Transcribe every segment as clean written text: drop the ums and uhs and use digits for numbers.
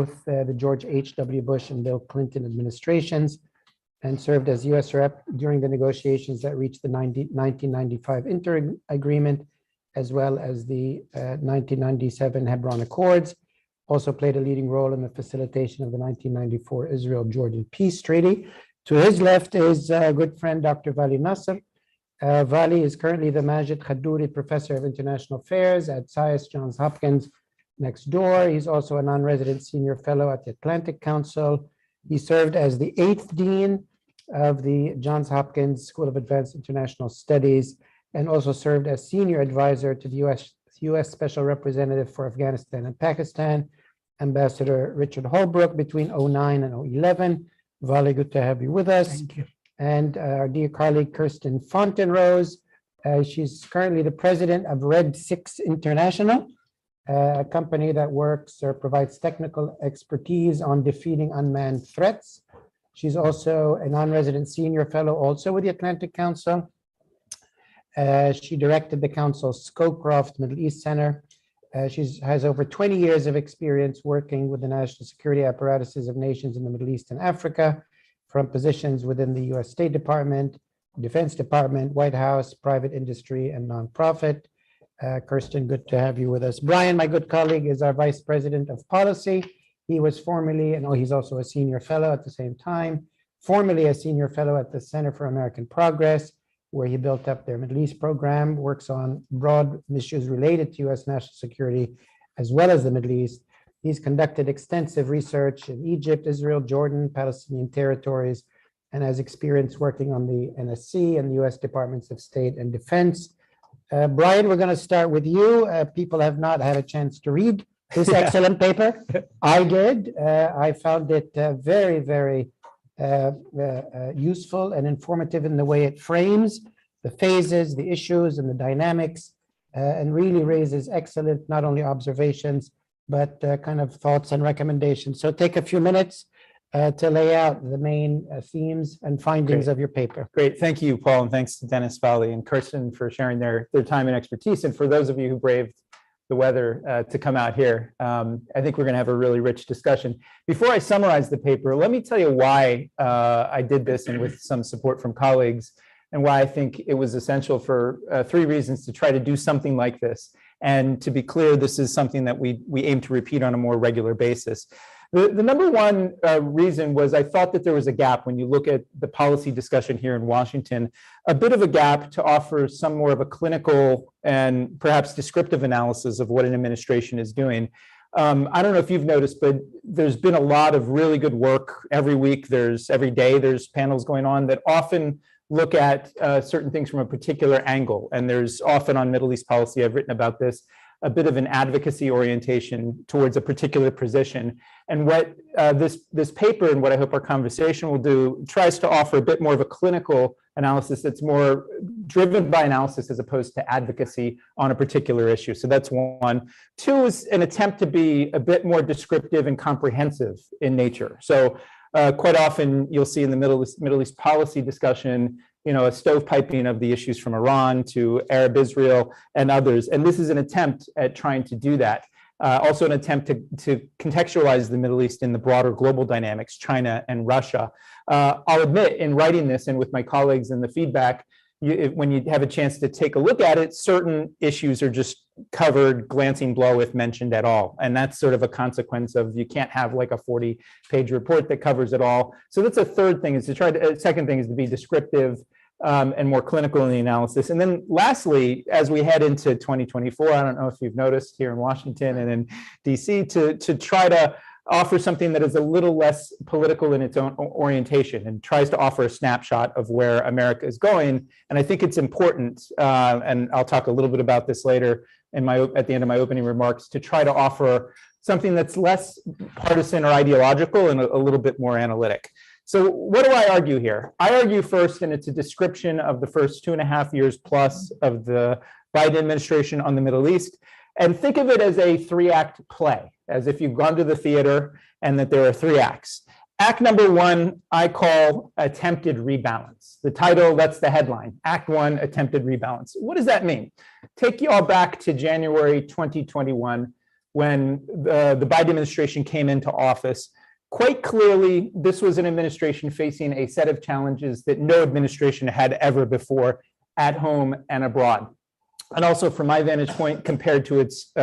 both the George H.W. Bush and Bill Clinton administrations, and served as U.S. rep during the negotiations that reached the 1995 interim agreement, as well as the 1997 Hebron Accords. Also played a leading role in the facilitation of the 1994 Israel-Jordan Peace Treaty. To his left is a good friend, Dr. Vali Nasser. Vali is currently the Majid Khadouri Professor of International Affairs at SAIS Johns Hopkins next door. He's also a non-resident senior fellow at the Atlantic Council. He served as the 8th Dean of the Johns Hopkins School of Advanced International Studies, and also served as senior advisor to the U.S. Special Representative for Afghanistan and Pakistan, Ambassador Richard Holbrooke, between 2009 and 2011. Vali, good to have you with us. Thank you. And our dear colleague, Kirsten Fontenrose. She's currently the president of Red 6 International, a company that works or provides technical expertise on defeating unmanned threats. She's also a non-resident senior fellow also with the Atlantic Council. She directed the council's Scowcroft Middle East Center. She has over 20 years of experience working with the national security apparatuses of nations in the Middle East and Africa, from positions within the U.S. State Department, Defense Department, White House, private industry, and nonprofit. Kirsten, good to have you with us. Brian, my good colleague, is our Vice President of Policy. He was formerly, and he's also a senior fellow at the same time, formerly a senior fellow at the Center for American Progress, where he built up their Middle East program, works on broad issues related to U.S. national security, as well as the Middle East. He's conducted extensive research in Egypt, Israel, Jordan, Palestinian territories, and has experience working on the NSC and the U.S. Departments of State and Defense. Brian, we're going to start with you. People have not had a chance to read this excellent paper. I did. I found it very, very useful and informative in the way it frames the phases, the issues, and the dynamics, and really raises excellent not only observations, but kind of thoughts and recommendations. So take a few minutes to lay out the main themes and findings of your paper. Great. Thank you, Paul, and thanks to Dennis, Vali, and Kirsten for sharing their time and expertise, and for those of you who braved the weather to come out here. I think we're going to have a really rich discussion. Before I summarize the paper, let me tell you why I did this, and with some support from colleagues, and why I think it was essential for 3 reasons to try to do something like this. And to be clear, this is something that we aim to repeat on a more regular basis. The number one reason was I thought that there was a gap when you look at the policy discussion here in Washington, a bit of a gap to offer some more of a clinical and perhaps descriptive analysis of what an administration is doing. I don't know if you've noticed, but there's been a lot of really good work every week. Every day there's panels going on that often look at certain things from a particular angle. And there's often on Middle East policy, I've written about this, a bit of an advocacy orientation towards a particular position. And what this paper, and what I hope our conversation will do, tries to offer a bit more of a clinical analysis that's more driven by analysis as opposed to advocacy on a particular issue. So that's one. 2 is an attempt to be a bit more descriptive and comprehensive in nature. So quite often you'll see in the Middle East policy discussion, a stovepiping of the issues from Iran to Arab Israel and others. And this is an attempt at trying to do that. Also an attempt to contextualize the Middle East in the broader global dynamics, China and Russia. I'll admit, in writing this and with my colleagues and the feedback, when you have a chance to take a look at it, certain issues are just covered, glancing below if mentioned at all. And that's sort of a consequence of you can't have like a 40-page report that covers it all. So that's a third thing, second thing is to be descriptive and more clinical in the analysis. And then lastly, as we head into 2024, I don't know if you've noticed here in Washington and in DC, to try to offer something that is a little less political in its own orientation and tries to offer a snapshot of where America is going. And I think it's important, and I'll talk a little bit about this later at the end of my opening remarks, to try to offer something that's less partisan or ideological and a little bit more analytic. So what do I argue here? I argue first, and it's a description of the first 2.5 years plus of the Biden administration on the Middle East, and think of it as a 3-act play, as if you've gone to the theater and that there are 3 acts. Act number 1, I call attempted rebalance. The title, that's the headline, Act 1, attempted rebalance. What does that mean? Take you all back to January 2021. when the Biden administration came into office. Quite clearly, this was an administration facing a set of challenges that no administration had ever before at home and abroad. And also from my vantage point, compared to its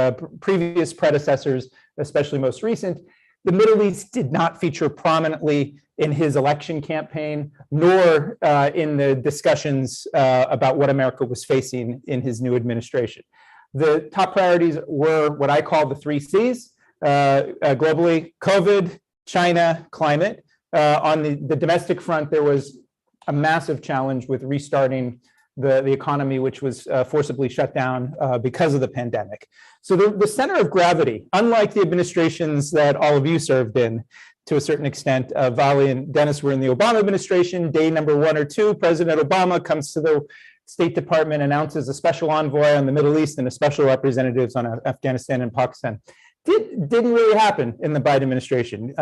previous predecessors, especially most recent, the Middle East did not feature prominently in his election campaign, nor in the discussions about what America was facing in his new administration. The top priorities were what I call the 3 Cs globally: COVID, China, climate. On the domestic front, there was a massive challenge with restarting the economy, which was forcibly shut down because of the pandemic. So the center of gravity, unlike the administrations that all of you served in, to a certain extent, Vali and Dennis were in the Obama administration. Day number 1 or 2, President Obama comes to the State Department, announces a special envoy on the Middle East and a special representatives on Afghanistan and Pakistan. Didn't really happen in the Biden administration.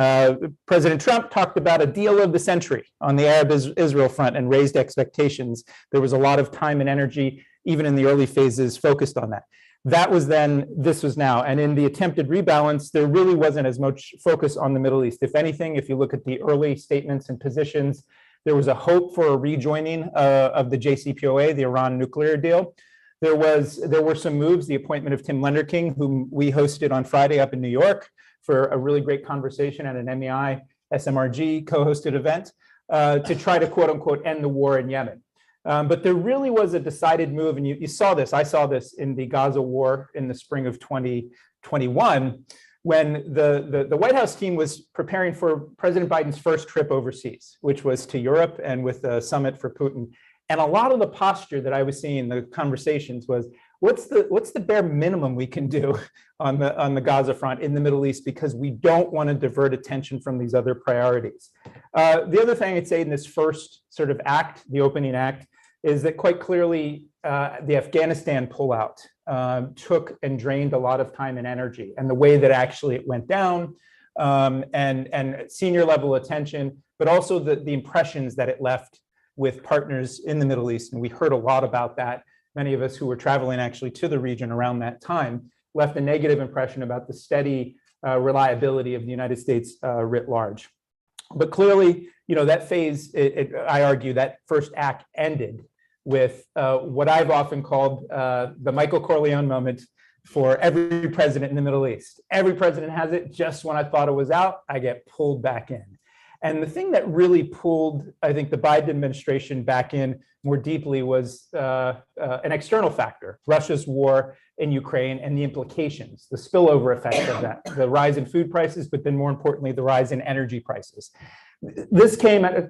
President Trump talked about a deal of the century on the Arab-Israel front and raised expectations. There was a lot of time and energy, even in the early phases, focused on that. That was then, this was now. And in the attempted rebalance, there really wasn't as much focus on the Middle East. If anything, if you look at the early statements and positions, there was a hope for a rejoining of the JCPOA, the Iran nuclear deal. There were some moves, the appointment of Tim Lenderking, whom we hosted on Friday up in New York for a really great conversation at an MEI SMRG co-hosted event to try to quote unquote end the war in Yemen. But there really was a decided move, and you saw this, I saw this in the Gaza war in the spring of 2021, when the White House team was preparing for President Biden's first trip overseas, which was to Europe and with a summit for Putin. And a lot of the posture that I was seeing in the conversations was, what's the bare minimum we can do on the Gaza front in the Middle East, because we don't want to divert attention from these other priorities. The other thing I'd say in this first sort of act, the opening act, is that quite clearly the Afghanistan pullout took and drained a lot of time and energy, and the way that actually it went down, and senior level attention, but also the impressions that it left with partners in the Middle East. And we heard a lot about that. Many of us who were traveling actually to the region around that time left a negative impression about the steady reliability of the United States writ large. But clearly, that phase, I argue that first act ended with what I've often called the Michael Corleone moment for every president in the Middle East. Every president has it. Just when I thought it was out, I get pulled back in. And the thing that really pulled, I think, the Biden administration back in more deeply was an external factor: Russia's war in Ukraine and the implications, the spillover effect of that, the rise in food prices, but then more importantly, the rise in energy prices. This came at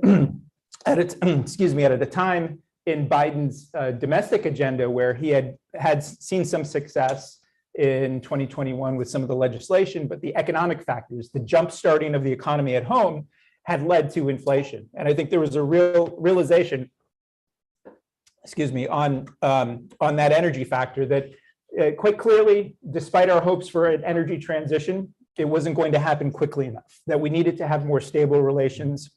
a time in Biden's domestic agenda where he had seen some success in 2021 with some of the legislation, but the economic factors, the jump starting of the economy at home, had led to inflation. And I think there was a real realization, on that energy factor that quite clearly, despite our hopes for an energy transition, it wasn't going to happen quickly enough, that we needed to have more stable relations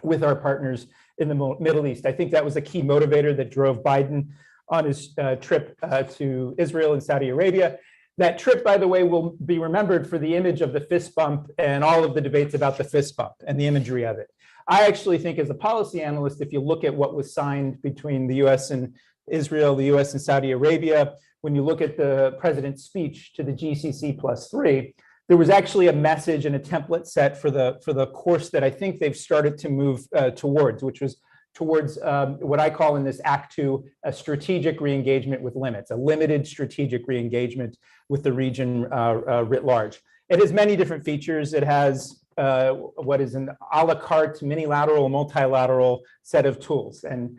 with our partners in the Middle East. I think that was a key motivator that drove Biden on his trip to Israel and Saudi Arabia. That trip, by the way, will be remembered for the image of the fist bump and all of the debates about the fist bump and the imagery of it. I actually think, as a policy analyst, if you look at what was signed between the US and Israel, the US and Saudi Arabia, when you look at the president's speech to the GCC+3, there was actually a message and a template set for the course that I think they've started to move towards, which was towards what I call in this Act 2, a strategic reengagement with limits, a limited strategic reengagement with the region writ large. It has many different features. It has what is an a la carte, minilateral, multilateral set of tools, and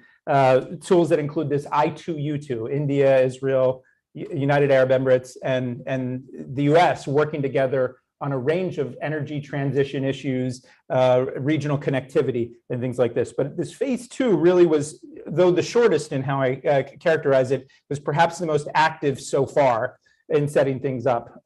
tools that include this I2U2, India, Israel, United Arab Emirates, and the US working together on a range of energy transition issues, regional connectivity, and things like this. But this phase 2 really was, though the shortest in how I characterize it, was perhaps the most active so far in setting things up.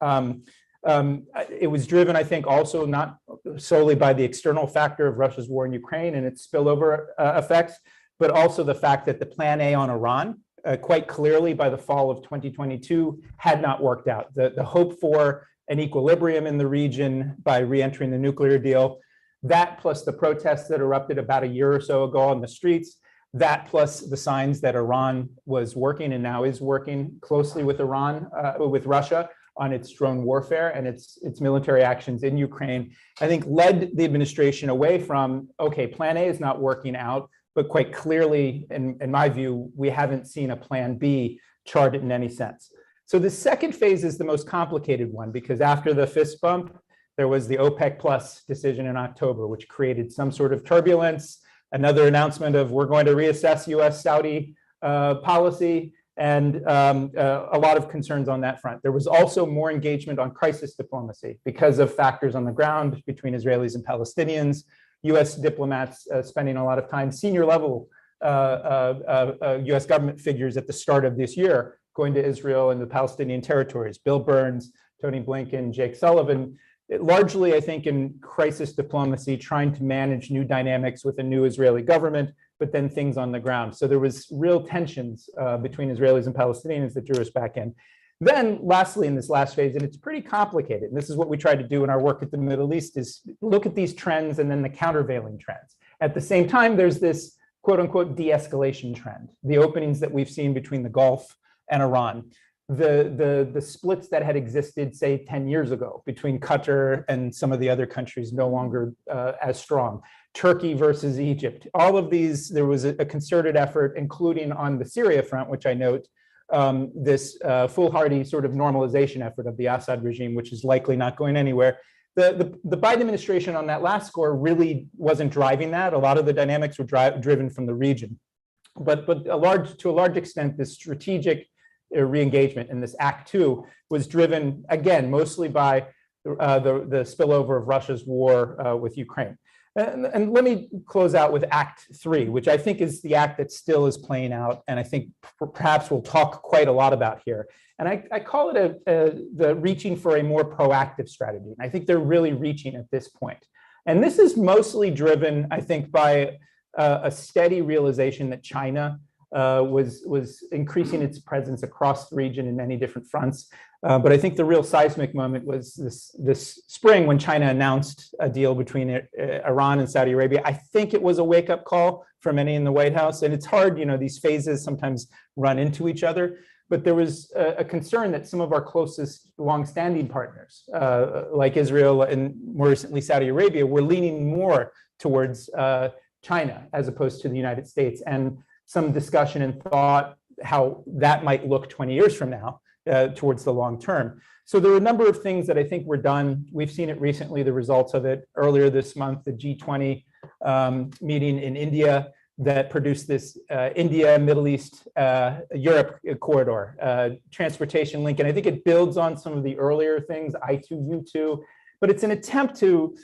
It was driven, I think, also not solely by the external factor of Russia's war in Ukraine and its spillover effects, but also the fact that the Plan A on Iran, quite clearly by the fall of 2022, had not worked out. The hope for an equilibrium in the region by re-entering the nuclear deal. That plus the protests that erupted about a year or so ago on the streets, that plus the signs that Iran was working and now is working closely with with Russia on its drone warfare and its military actions in Ukraine, I think led the administration away from, okay, plan A is not working out, but quite clearly, in my view, we haven't seen a plan B charted in any sense. So the second phase is the most complicated one, because after the fist bump, there was the OPEC Plus decision in October, which created some sort of turbulence, another announcement of we're going to reassess US-Saudi policy, and a lot of concerns on that front. There was also more engagement on crisis diplomacy because of factors on the ground between Israelis and Palestinians, US diplomats spending a lot of time, senior level US government figures at the start of this year going to Israel and the Palestinian territories, Bill Burns, Tony Blinken, Jake Sullivan, largely, I think, in crisis diplomacy, trying to manage new dynamics with a new Israeli government, but then things on the ground. So there was real tensions between Israelis and Palestinians that drew us back in. Then lastly, in this last phase, and it's pretty complicated, and this is what we try to do in our work at the Middle East, is look at these trends and then the countervailing trends. At the same time, there's this quote unquote de-escalation trend, the openings that we've seen between the Gulf and Iran, the splits that had existed, say, 10 years ago between Qatar and some of the other countries no longer as strong, Turkey versus Egypt, all of these, there was a concerted effort, including on the Syria front, which I note, this foolhardy sort of normalization effort of the Assad regime, which is likely not going anywhere. The Biden administration on that last score really wasn't driving that. A lot of the dynamics were driven from the region. But to a large extent, this strategic re-engagement in this Act Two was driven, again, mostly by the spillover of Russia's war with Ukraine. And let me close out with Act Three, which I think is the act that still is playing out, and I think perhaps we'll talk quite a lot about here. And I call it the reaching for a more proactive strategy. And I think they're really reaching at this point. And this is mostly driven, I think, by a steady realization that China was increasing its presence across the region in many different fronts. But I think the real seismic moment was this spring when China announced a deal between Iran and Saudi Arabia. I think it was a wake-up call for many in the White House. And it's hard, these phases sometimes run into each other. But there was a concern that some of our closest longstanding partners, like Israel and more recently Saudi Arabia, were leaning more towards China as opposed to the United States. And some discussion and thought how that might look 20 years from now towards the long term. So there were a number of things that I think were done. We've seen it recently, the results of it. Earlier this month, the G20 meeting in India that produced this India, Middle East, Europe corridor, transportation link. And I think it builds on some of the earlier things, I2, U2, but it's an attempt to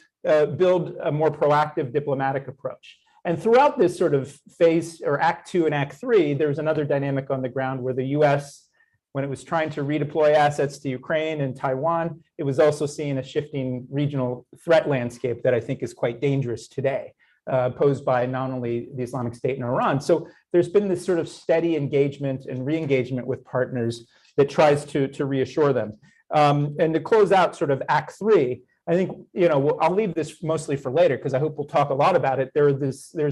build a more proactive diplomatic approach. And throughout this sort of phase, or Act Two and Act Three, there was another dynamic on the ground where the US, when it was trying to redeploy assets to Ukraine and Taiwan, it was also seeing a shifting regional threat landscape that I think is quite dangerous today, posed by not only the Islamic State and Iran. So there's been this sort of steady engagement and re-engagement with partners that tries to reassure them. And to close out sort of Act Three, I think, I'll leave this mostly for later because I hope we'll talk a lot about it. There's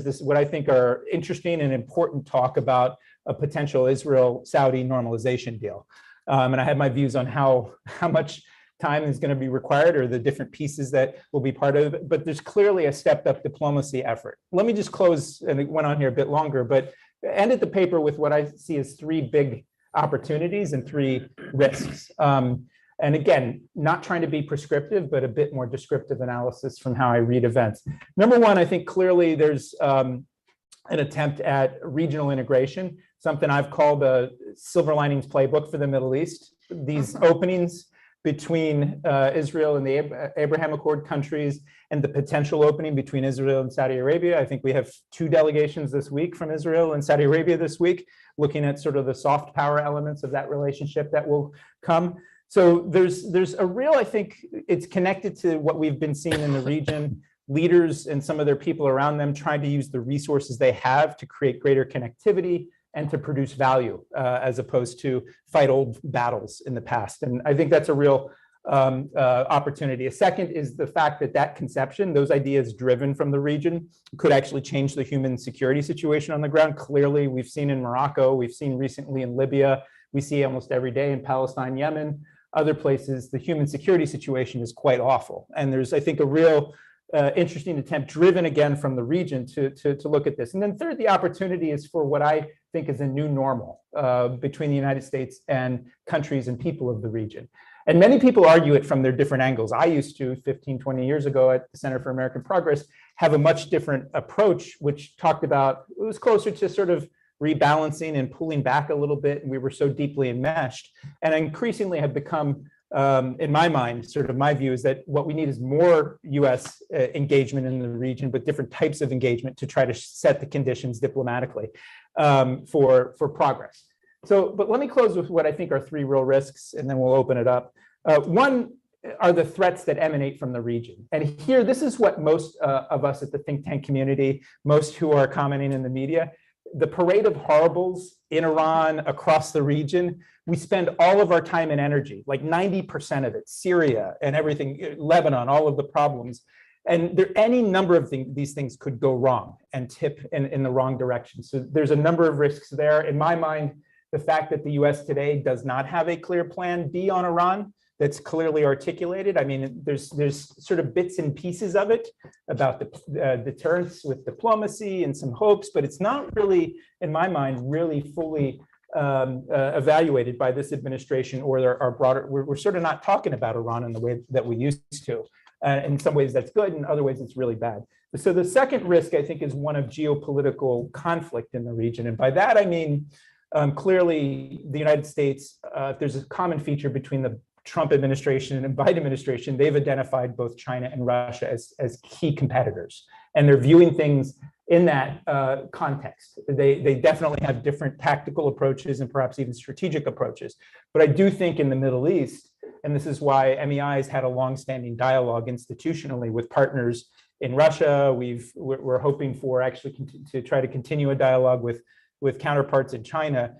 this what I think are interesting and important talk about a potential Israel-Saudi normalization deal. And I have my views on how much time is going to be required or the different pieces that will be part of it. But there's clearly a stepped up diplomacy effort. Let me just close, and it went on here a bit longer, but ended the paper with what I see as three big opportunities and three risks. And again, not trying to be prescriptive, but a bit more descriptive analysis from how I read events. Number one, I think clearly there's an attempt at regional integration, something I've called a silver linings playbook for the Middle East. These openings between Israel and the Abraham Accord countries and the potential opening between Israel and Saudi Arabia. I think we have 2 delegations this week from Israel and Saudi Arabia this week, looking at sort of the soft power elements of that relationship that will come. So there's a real, I think it's connected to what we've been seeing in the region, leaders and some of their people around them trying to use the resources they have to create greater connectivity and to produce value as opposed to fight old battles in the past. And I think that's a real opportunity. A second is the fact that that conception, those ideas driven from the region, could actually change the human security situation on the ground. Clearly, we've seen in Morocco, we've seen recently in Libya, we see almost every day in Palestine, Yemen, other places, the human security situation is quite awful. And there's, I think, a real interesting attempt driven again from the region to look at this. And then third, the opportunity is for what I think is a new normal between the United States and countries and people of the region. And many people argue it from their different angles. I used to, 15, 20 years ago at the Center for American Progress, have a much different approach, which talked about, it was closer to sort of rebalancing and pulling back a little bit. And we were so deeply enmeshed. And I increasingly have become, in my mind, sort of my view is that what we need is more US engagement in the region, but different types of engagement to try to set the conditions diplomatically for progress. So, but let me close with what I think are three real risks, and then we'll open it up. One are the threats that emanate from the region. And here, this is what most of us at the think tank community, most who are commenting in the media, the parade of horribles in Iran, across the region, we spend all of our time and energy, like 90% of it, Syria and everything, Lebanon, all of the problems. And there, any number of these things could go wrong and tip in the wrong direction. So there's a number of risks there. In my mind, the fact that the US today does not have a clear plan B on Iran that's clearly articulated. I mean, there's sort of bits and pieces of it about the deterrence with diplomacy and some hopes, but it's not really, in my mind, really fully evaluated by this administration or our broader, we're sort of not talking about Iran in the way that we used to. In some ways that's good, in other ways it's really bad. So the second risk, I think, is one of geopolitical conflict in the region. And by that, I mean, clearly the United States, there's a common feature between the Trump administration and Biden administration. They've identified both China and Russia as key competitors. And they're viewing things in that context. They definitely have different tactical approaches and perhaps even strategic approaches. But I do think in the Middle East, and this is why MEI has had a longstanding dialogue institutionally with partners in Russia. We're hoping for actually to try to continue a dialogue with counterparts in China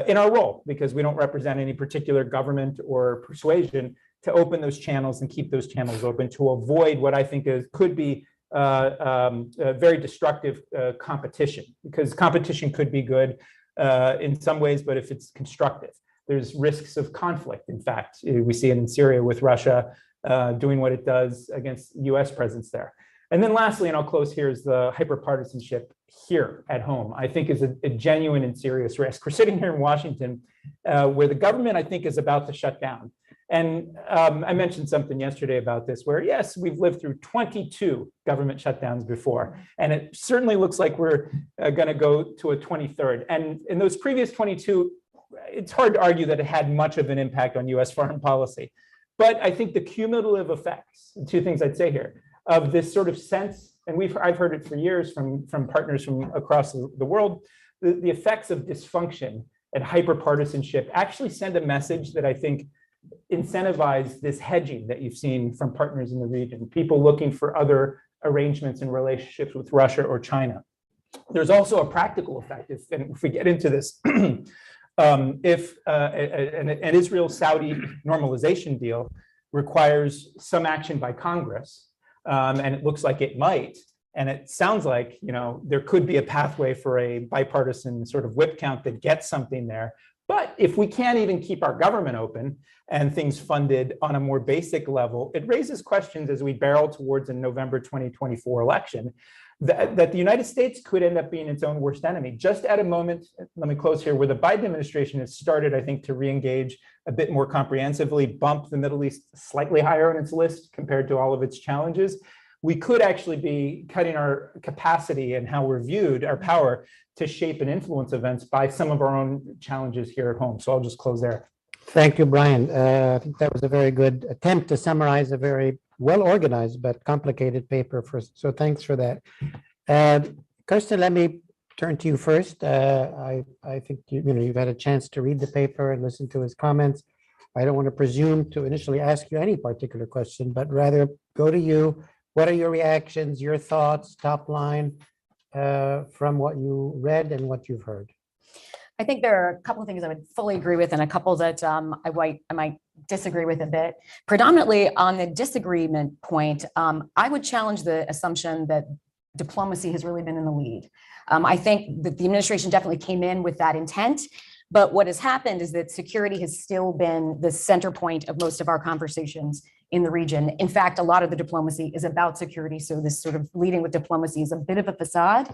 in our role, because we don't represent any particular government or persuasion, to open those channels and keep those channels open to avoid what I think could be a very destructive competition, because competition could be good in some ways, but if it's constructive, there's risks of conflict. In fact, we see it in Syria with Russia doing what it does against US presence there. And then lastly, and I'll close here, is the hyperpartisanship here at home, I think is a genuine and serious risk. We're sitting here in Washington where the government, I think, is about to shut down. And I mentioned something yesterday about this, where yes, we've lived through 22 government shutdowns before, and it certainly looks like we're going to go to a 23rd. And in those previous 22, it's hard to argue that it had much of an impact on US foreign policy. But I think the cumulative effects, two things I'd say here, of this sort of sense, and I've heard it for years from partners from across the world, the effects of dysfunction and hyperpartisanship actually send a message that I think incentivize this hedging that you've seen from partners in the region, people looking for other arrangements and relationships with Russia or China. There's also a practical effect, if we get into this, if an Israel-Saudi normalization deal requires some action by Congress, and it looks like it might, and it sounds like, you know, there could be a pathway for a bipartisan sort of whip count that gets something there. But if we can't even keep our government open and things funded on a more basic level, it raises questions as we barrel towards a November 2024 election that the United States could end up being its own worst enemy. Just at a moment, let me close here, where the Biden administration has started, I think, to re-engage a bit more comprehensively, bump the Middle East slightly higher on its list compared to all of its challenges, we could actually be cutting our capacity and how we're viewed, our power to shape and influence events by some of our own challenges here at home. So I'll just close there. Thank you, Brian. I think that was a very good attempt to summarize a very well-organized but complicated paper. So thanks for that. Kirsten, let me turn to you first. I think you've had a chance to read the paper and listen to his comments. I don't want to presume to initially ask you any particular question, but rather go to you. What are your reactions, your thoughts, top line from what you read and what you've heard? I think there are a couple of things I would fully agree with, and a couple that I might disagree with a bit. Predominantly on the disagreement point, I would challenge the assumption that diplomacy has really been in the lead. I think that the administration definitely came in with that intent, but what has happened is that security has still been the center point of most of our conversations in the region. In fact, a lot of the diplomacy is about security, so this sort of leading with diplomacy is a bit of a facade.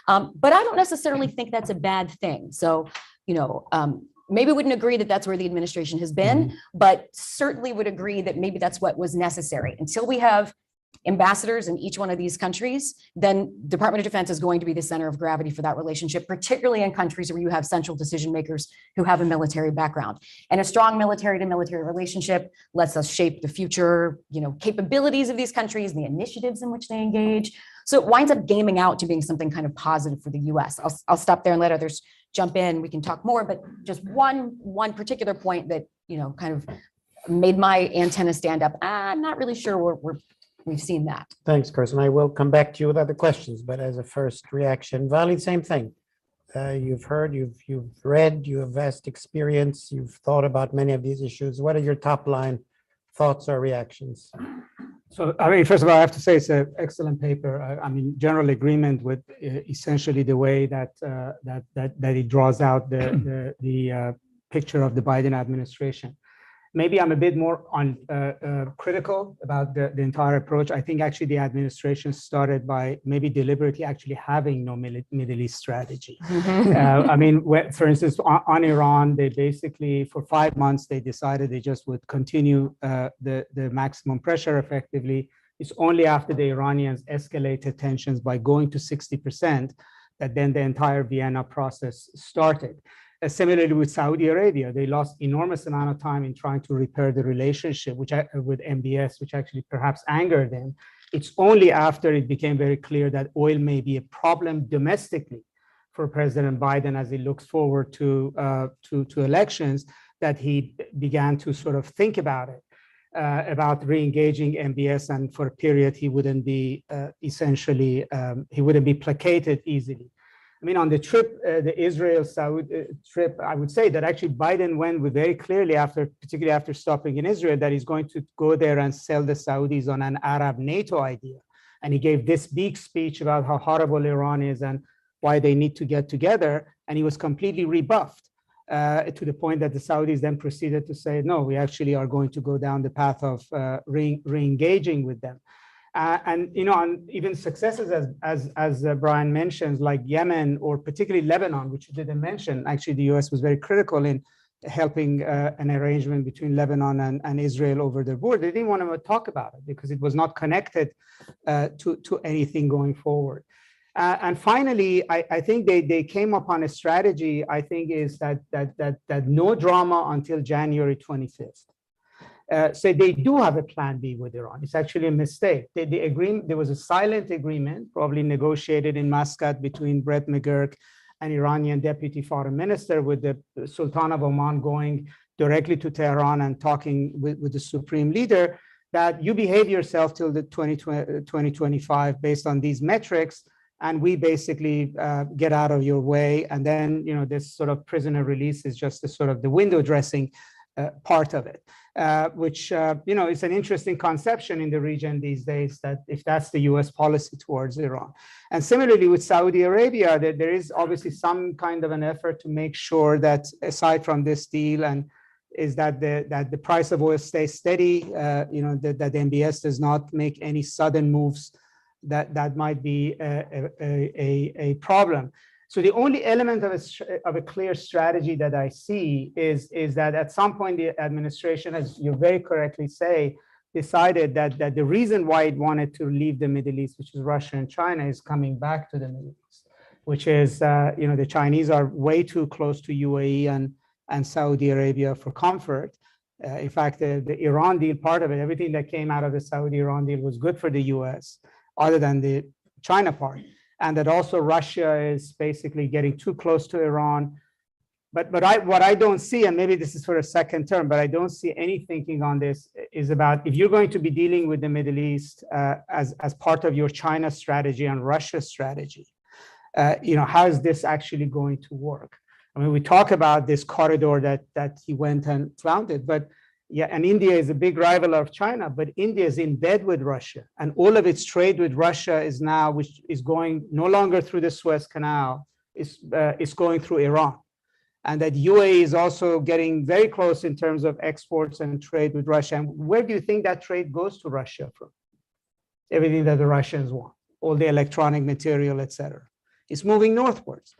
But I don't necessarily think that's a bad thing. So, maybe wouldn't agree that that's where the administration has been, but certainly would agree that maybe that's what was necessary. Until we have ambassadors in each one of these countries, then Department of Defense is going to be the center of gravity for that relationship, particularly in countries where you have central decision makers who have a military background. And a strong military to military relationship lets us shape the future, capabilities of these countries, the initiatives in which they engage. So it winds up gaming out to being something kind of positive for the US. I'll stop there and let others jump in. We can talk more, but just one particular point that, kind of made my antenna stand up. I'm not really sure we've seen that. Thanks, Kirsten. I will come back to you with other questions, but as a first reaction, Vali, same thing. You've heard, you've read, you have vast experience, you've thought about many of these issues. What are your top line thoughts or reactions? So, first of all, I have to say it's an excellent paper. General agreement with essentially the way that it draws out the picture of the Biden administration. Maybe I'm a bit more critical about the entire approach. I think actually the administration started by maybe deliberately actually having no Middle East strategy. For instance, on Iran, they basically, for 5 months, they decided they just would continue the maximum pressure effectively. It's only after the Iranians escalated tensions by going to 60% that then the entire Vienna process started. Similarly with Saudi Arabia, they lost enormous amount of time in trying to repair the relationship with MBS, which actually perhaps angered them. It's only after it became very clear that oil may be a problem domestically for President Biden as he looks forward to elections that he began to sort of think about it, about re-engaging MBS, and for a period he wouldn't be he wouldn't be placated easily. On the trip, the Israel-Saudi trip, I would say that actually Biden went with very clearly particularly after stopping in Israel, that he's going to go there and sell the Saudis on an Arab NATO idea. And he gave this big speech about how horrible Iran is and why they need to get together. And he was completely rebuffed to the point that the Saudis then proceeded to say, no, we actually are going to go down the path of re-engaging with them. And even successes as Brian mentions, like Yemen or particularly Lebanon, which you didn't mention. Actually, the U.S. was very critical in helping an arrangement between Lebanon and Israel over their border. They didn't want to talk about it because it was not connected to anything going forward. And finally, I think they came upon a strategy. I think is that no drama until January 25th. So they do have a plan B with Iran. It's actually a mistake. There was a silent agreement, probably negotiated in Muscat between Brett McGurk and Iranian Deputy Foreign Minister, with the Sultan of Oman going directly to Tehran and talking with the Supreme Leader, that you behave yourself till the 2025 based on these metrics, and we basically get out of your way. And then, this sort of prisoner release is just the sort of the window dressing part of it, which is an interesting conception in the region these days, that if that's the U.S. policy towards Iran. And similarly with Saudi Arabia, there is obviously some kind of an effort to make sure that aside from this deal, and is that the price of oil stays steady, that MBS does not make any sudden moves that might be a problem. So the only element of a clear strategy that I see is that at some point the administration, as you very correctly say, decided that the reason why it wanted to leave the Middle East, which is Russia and China, is coming back to the Middle East, which is, the Chinese are way too close to UAE and Saudi Arabia for comfort. In fact, the Iran deal, part of it, everything that came out of the Saudi-Iran deal was good for the US, other than the China part. And that also Russia is basically getting too close to Iran. But what I don't see, and maybe this is for a second term, but I don't see any thinking on this, is about if you're going to be dealing with the Middle East as part of your China strategy and Russia strategy, how is this actually going to work? I mean, we talk about this corridor that he went and founded, but Yeah, and India is a big rival of China, but India is in bed with Russia, and all of its trade with Russia is now, which is going no longer through the Suez Canal, is going through Iran, and that UAE is also getting very close in terms of exports and trade with Russia. And where do you think that trade goes to Russia from? Everything that the Russians want, all the electronic material, etc. It's moving northwards.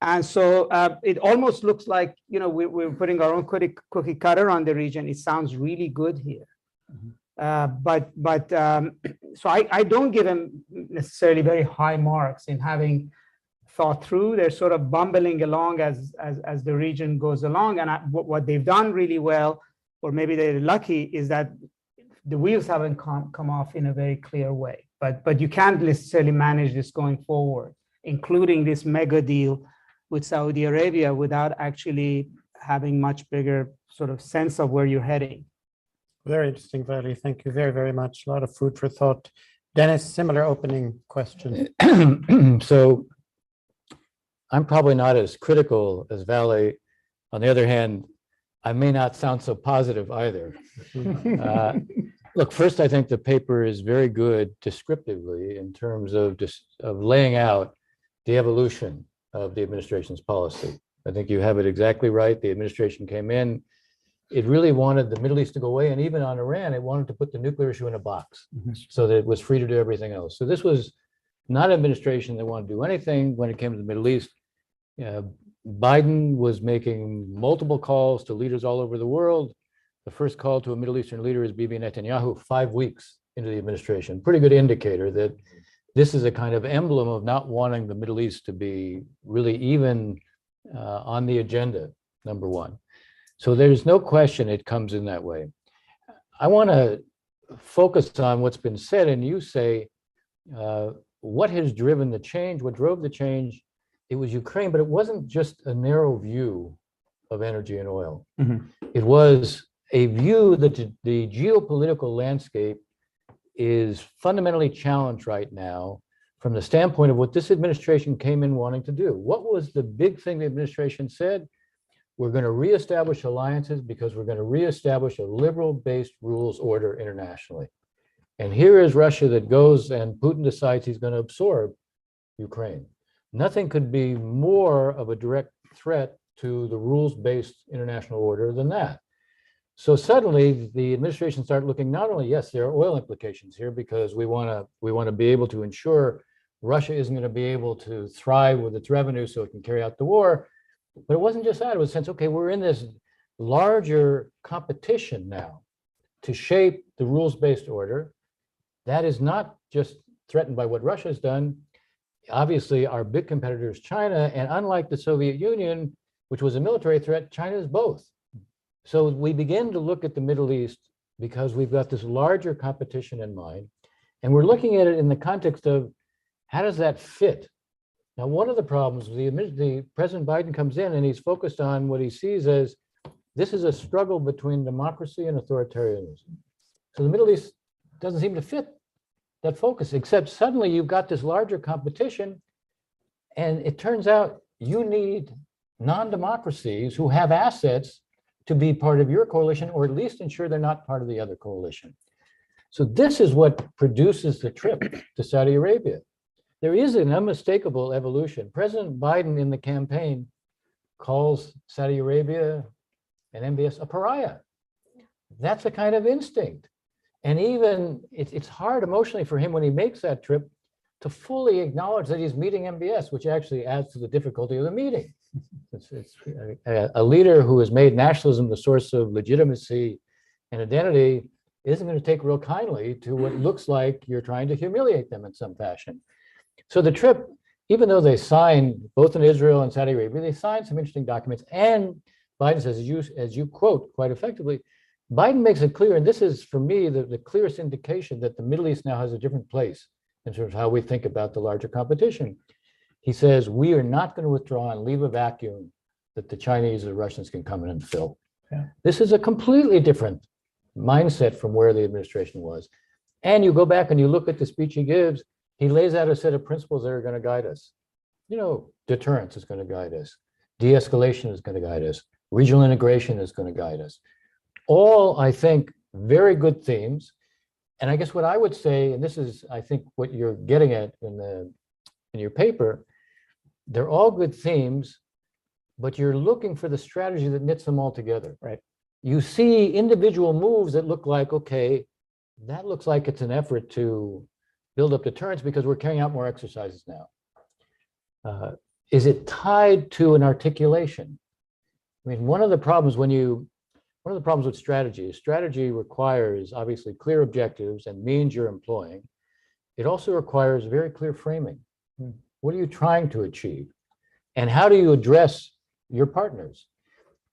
And so it almost looks like, you know, we're putting our own cookie cutter on the region. It sounds really good here. So I don't give them necessarily very high marks in having thought through. They're sort of bumbling along as the region goes along. And what they've done really well, or maybe they're lucky, is that the wheels haven't come off in a very clear way. But you can't necessarily manage this going forward, including this mega deal with Saudi Arabia, without actually having much bigger sort of sense of where you're heading. Very interesting, Vali. Thank you very, very much. A lot of food for thought. Dennis, similar opening question. So I'm probably not as critical as Vali. On the other hand, I may not sound so positive either. Look, first, I think the paper is very good descriptively in terms of laying out the evolution of the administration's policy. I think you have it exactly right. The administration came in, it really wanted the Middle East to go away, and even on Iran, it wanted to put the nuclear issue in a box so that it was free to do everything else. So this was not an administration that wanted to do anything when it came to the Middle East. Biden was making multiple calls to leaders all over the world. The first call to a Middle Eastern leader is Bibi Netanyahu 5 weeks into the administration. Pretty good indicator that this is a kind of emblem of not wanting the Middle East to be really even on the agenda, number one. So there's no question it comes in that way. I want to focus on what's been said, and you say, what has driven the change? What drove the change? It was Ukraine, but it wasn't just a narrow view of energy and oil. It was a view that the geopolitical landscape is fundamentally challenged right now from the standpoint of what this administration came in wanting to do. What was the big thing the administration said? We're going to reestablish alliances because we're going to reestablish a liberal-based rules order internationally. And here is Russia that goes and Putin decides he's going to absorb Ukraine. Nothing could be more of a direct threat to the rules-based international order than that. So suddenly the administration started looking, not only, yes, there are oil implications here because we want to be able to ensure Russia isn't going to be able to thrive with its revenue so it can carry out the war. But it wasn't just that. It was a sense, okay, we're in this larger competition now to shape the rules-based order. That is not just threatened by what Russia has done. Obviously, our big competitor is China. And unlike the Soviet Union, which was a military threat, China is both. So we begin to look at the Middle East because we've got this larger competition in mind. And we're looking at it in the context of how does that fit? Now, one of the problems, the President Biden comes in and he's focused on what he sees as this is a struggle between democracy and authoritarianism. So the Middle East doesn't seem to fit that focus, except suddenly you've got this larger competition. And it turns out you need non-democracies who have assets to be part of your coalition, or at least ensure they're not part of the other coalition. So this is what produces the trip to Saudi Arabia. There is an unmistakable evolution. President Biden in the campaign calls Saudi Arabia and MBS a pariah. That's a kind of instinct. And even it's hard emotionally for him when he makes that trip to fully acknowledge that he's meeting MBS, which actually adds to the difficulty of the meeting. It's a leader who has made nationalism the source of legitimacy and identity isn't going to take real kindly to what looks like you're trying to humiliate them in some fashion. So the trip, even though they signed, both in Israel and Saudi Arabia, they signed some interesting documents. And Biden says, as you quote quite effectively, Biden makes it clear, and this is for me the clearest indication that the Middle East now has a different place in terms of how we think about the larger competition. He says, we are not going to withdraw and leave a vacuum that the Chinese or Russians can come in and fill. Yeah. This is a completely different mindset from where the administration was. And you go back and you look at the speech he gives, he lays out a set of principles that are going to guide us. You know, deterrence is going to guide us. De-escalation is going to guide us. Regional integration is going to guide us. all, I think, very good themes. And I guess what I would say, and this is, I think, what you're getting at in your paper, they're all good themes, but you're looking for the strategy that knits them all together. Right. You see individual moves that look like, okay, that looks like it's an effort to build up deterrence because we're carrying out more exercises now. Is it tied to an articulation? I mean, one of the problems with strategy requires obviously clear objectives and means you're employing. It also requires very clear framing. What are you trying to achieve? And how do you address your partners?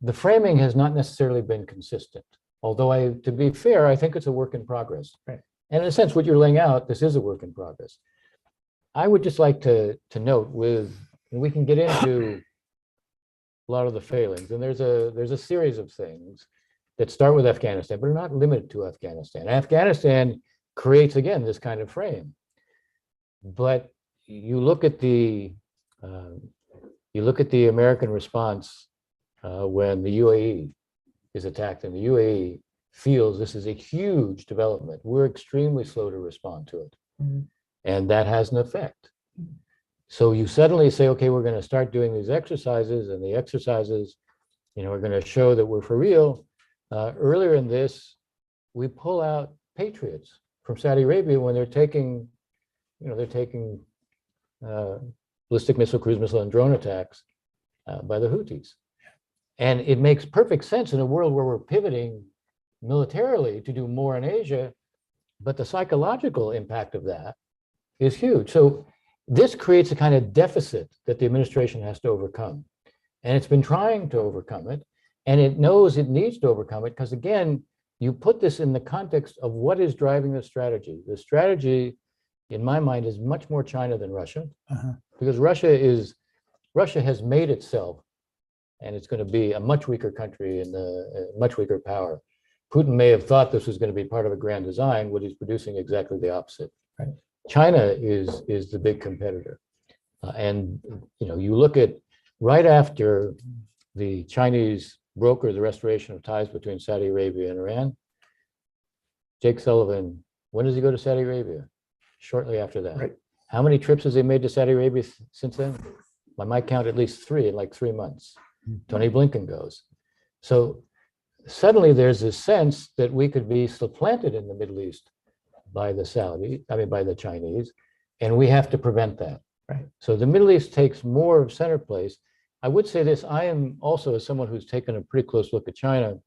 The framing has not necessarily been consistent. Although to be fair, I think it's a work in progress. Right. And in a sense, what you're laying out, this is a work in progress. I would just like to note and we can get into a lot of the failings, and there's a series of things that start with Afghanistan, but are not limited to Afghanistan. Afghanistan creates, again, this kind of frame. But you look at the American response when the UAE is attacked, and the UAE feels this is a huge development. We're extremely slow to respond to it. And that has an effect. So you suddenly say, okay, we're going to start doing these exercises, and the exercises, are going to show that we're for real. Earlier in this, we pull out patriots from Saudi Arabia when they're taking ballistic missile, cruise missile, and drone attacks by the Houthis. And it makes perfect sense in a world where we're pivoting militarily to do more in Asia, but the psychological impact of that is huge. So this creates a kind of deficit that the administration has to overcome. And it's been trying to overcome it, and it knows it needs to overcome it because, again, you put this in the context of what is driving the strategy. The strategy, in my mind, is much more China than Russia, because Russia has made itself, and it's going to be a much weaker country and a much weaker power. Putin may have thought this was going to be part of a grand design, what he's producing exactly the opposite. Right. China is the big competitor. And you look at right after the Chinese broker the restoration of ties between Saudi Arabia and Iran, Jake Sullivan, when does he go to Saudi Arabia? Shortly after that. Right. How many trips has he made to Saudi Arabia since then? By my count, at least 3 in like 3 months. Tony Blinken goes. So suddenly there's this sense that we could be supplanted in the Middle East by the Chinese, and we have to prevent that. Right. So the Middle East takes more of center place. I would say this, I am also, as someone who's taken a pretty close look at China,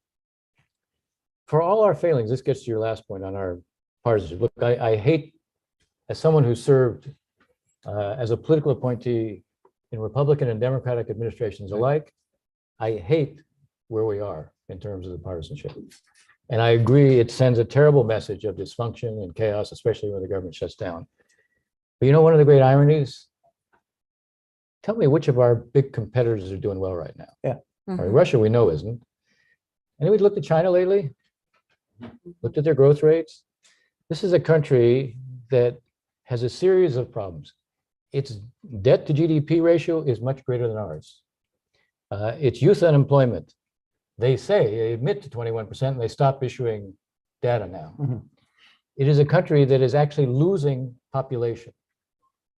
for all our failings, this gets to your last point on our partisanship. Look, I hate, as someone who served as a political appointee in Republican and Democratic administrations alike, I hate where we are in terms of the partisanship. And I agree, it sends a terrible message of dysfunction and chaos, especially when the government shuts down. But one of the great ironies, tell me which of our big competitors are doing well right now. Yeah. All right, Russia, we know isn't. Anybody looked at China lately? Looked at their growth rates? This is a country that has a series of problems. Its debt to GDP ratio is much greater than ours. Its youth unemployment, they admit to 21%, and they stop issuing data now. It is a country that is actually losing population.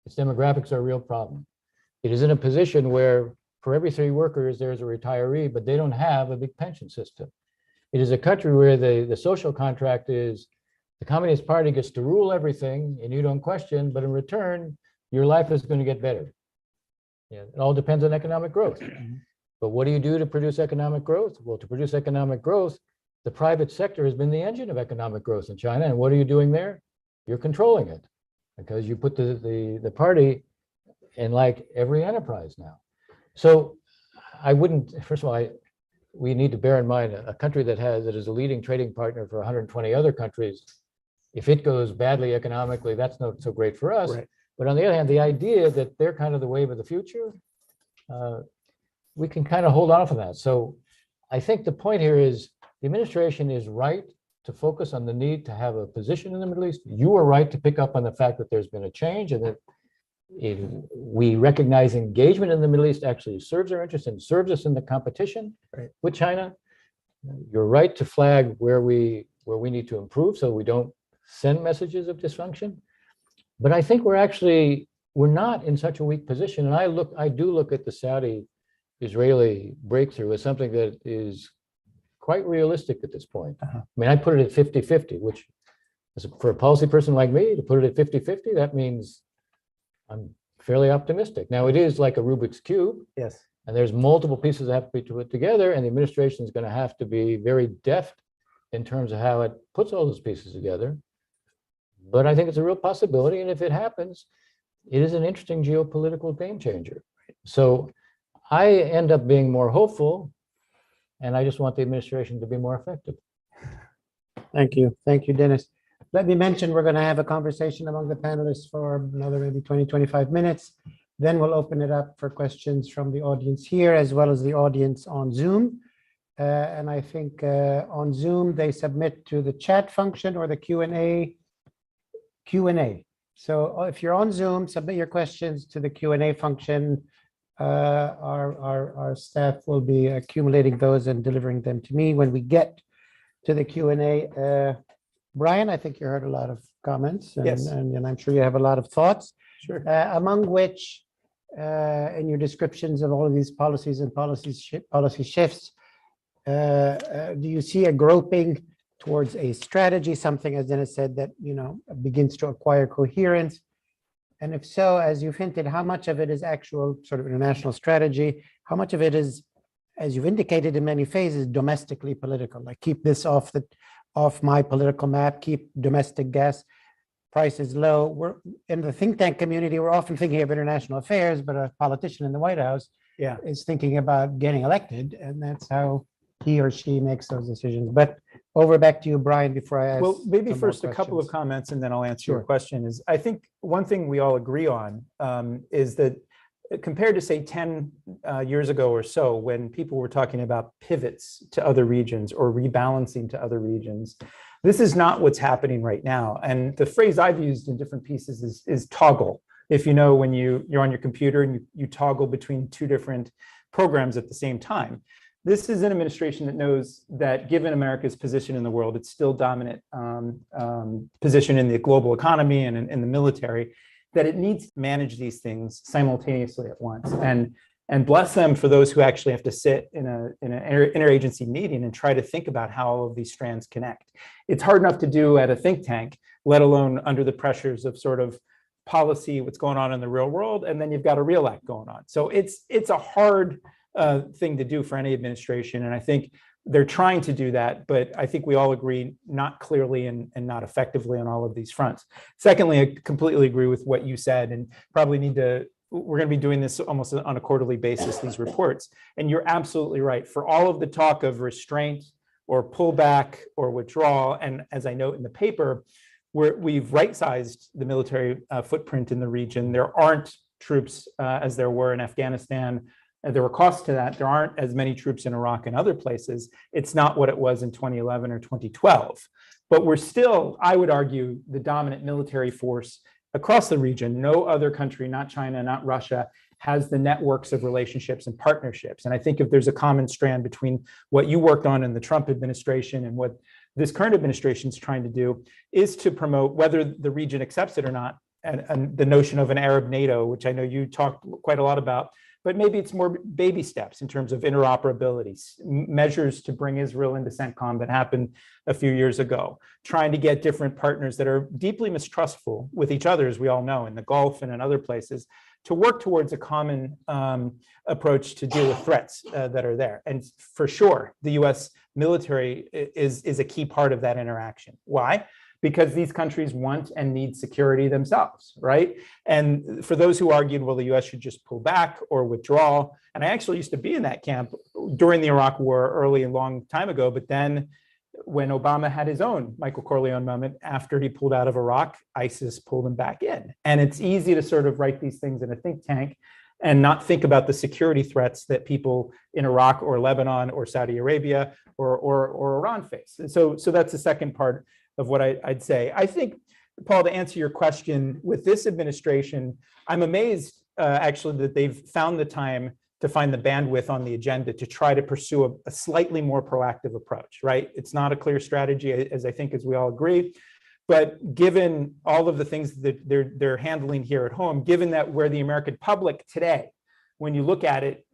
Its demographics are a real problem. It is in a position where for every 3 workers, there's a retiree, but they don't have a big pension system. It is a country where the social contract is the Communist Party gets to rule everything and you don't question, but in return, your life is going to get better. It all depends on economic growth. But what do you do to produce economic growth? Well, to produce economic growth, the private sector has been the engine of economic growth in China. And what are you doing there? You're controlling it because you put the party in like every enterprise now. So I wouldn't, first of all, we need to bear in mind a country that is a leading trading partner for 120 other countries. If it goes badly economically, that's not so great for us. Right. But on the other hand, the idea that they're kind of the wave of the future, we can kind of hold off on that. So I think the point here is the administration is right to focus on the need to have a position in the Middle East. You are right to pick up on the fact that there's been a change and that we recognize engagement in the Middle East actually serves our interest and serves us in the competition with China. You're right to flag where we need to improve so we don't send messages of dysfunction. But I think we're not in such a weak position. And I do look at the Saudi-Israeli breakthrough as something that is quite realistic at this point. I mean, I put it at 50-50, which for a policy person like me, to put it at 50-50, that means I'm fairly optimistic. Now, it is like a Rubik's Cube. Yes. And there's multiple pieces that have to be put together, and the administration is going to have to be very deft in terms of how it puts all those pieces together. But I think it's a real possibility, and if it happens, it is an interesting geopolitical game changer. So I end up being more hopeful, and I just want the administration to be more effective. Thank you. Thank you, Dennis. Let me mention, we're going to have a conversation among the panelists for another maybe 20, 25 minutes. Then we'll open it up for questions from the audience here as well as the audience on Zoom. And I think on Zoom, they submit to the chat function or the Q&A. So if you're on Zoom, submit your questions to the Q&A function. Our staff will be accumulating those and delivering them to me when we get to the Q&A. Brian, I think you heard a lot of comments, and, Yes. and I'm sure you have a lot of thoughts, Sure. among which, in your descriptions of all of these policies and policy shifts, do you see a groping towards a strategy, something, as Dennis said, that begins to acquire coherence? And if so, as you've hinted, how much of it is actual sort of international strategy? How much of it is, as you've indicated in many phases, domestically political? Like keep this off my political map, keep domestic gas prices low. We're in the think tank community, we're often thinking of international affairs, but a politician in the White House is thinking about getting elected, and that's how he or she makes those decisions. But over back to you, Brian, before I ask. Well, maybe some more first a couple of questions. comments and then I'll answer your Sure. question. Is I think one thing we all agree on is that compared to say 10 years ago or so, when people were talking about pivots to other regions or rebalancing to other regions, this is not what's happening right now. And the phrase I've used in different pieces is toggle. If you know, when you're on your computer and you toggle between two different programs at the same time. This is an administration that knows that given America's position in the world, its still dominant position in the global economy and in the military, that it needs to manage these things simultaneously at once. And bless them for those who actually have to sit in an interagency meeting and try to think about how all of these strands connect. It's hard enough to do at a think tank, let alone under the pressures of sort of policy, what's going on in the real world, and then you've got a real act going on. So it's a hard thing to do for any administration, and I think they're trying to do that, but I think we all agree not clearly and not effectively on all of these fronts. Secondly, I completely agree with what you said, and probably we're going to be doing this almost on a quarterly basis, these reports. And you're absolutely right. For all of the talk of restraint or pullback or withdrawal, and as I note in the paper, we've right-sized the military footprint in the region. There aren't troops as there were in Afghanistan. There were costs to that. There aren't as many troops in Iraq and other places. It's not what it was in 2011 or 2012. But we're still, I would argue, the dominant military force across the region. No other country, not China, not Russia, has the networks of relationships and partnerships. And I think if there's a common strand between what you worked on in the Trump administration and what this current administration is trying to do, is to promote, whether the region accepts it or not, and the notion of an Arab NATO, which I know you talked quite a lot about, but maybe it's more baby steps in terms of interoperability, measures to bring Israel into CENTCOM that happened a few years ago, trying to get different partners that are deeply mistrustful with each other, as we all know, in the Gulf and in other places, to work towards a common approach to deal with threats that are there. And for sure, the US military is a key part of that interaction. Why? Because these countries want and need security themselves, right? And for those who argued, well, the US should just pull back or withdraw, and I actually used to be in that camp during the Iraq War early, a long time ago, but then when Obama had his own Michael Corleone moment, after he pulled out of Iraq, ISIS pulled him back in. And it's easy to sort of write these things in a think tank and not think about the security threats that people in Iraq or Lebanon or Saudi Arabia or Iran face. And so that's the second part of what I'd say. I think, Paul, to answer your question, with this administration, I'm amazed actually that they've found the time to find the bandwidth on the agenda to try to pursue a slightly more proactive approach, right? It's not a clear strategy, as I think, as we all agree. But given all of the things that they're handling here at home, given that where the American public today, when you look at it,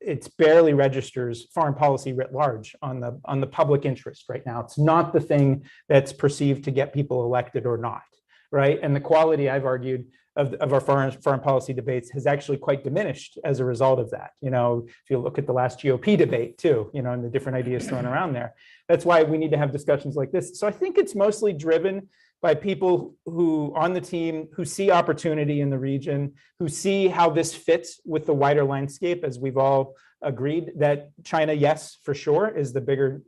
it barely registers foreign policy writ large on the public interest right now. It's not the thing that's perceived to get people elected or not, right? And the quality, I've argued, of our foreign policy debates has actually quite diminished as a result of that. You know, if you look at the last GOP debate too, you know, and the different ideas thrown around there. That's why we need to have discussions like this. So I think it's mostly driven by people who on the team who see opportunity in the region, who see how this fits with the wider landscape, as we've all agreed that China, yes, for sure, is the bigger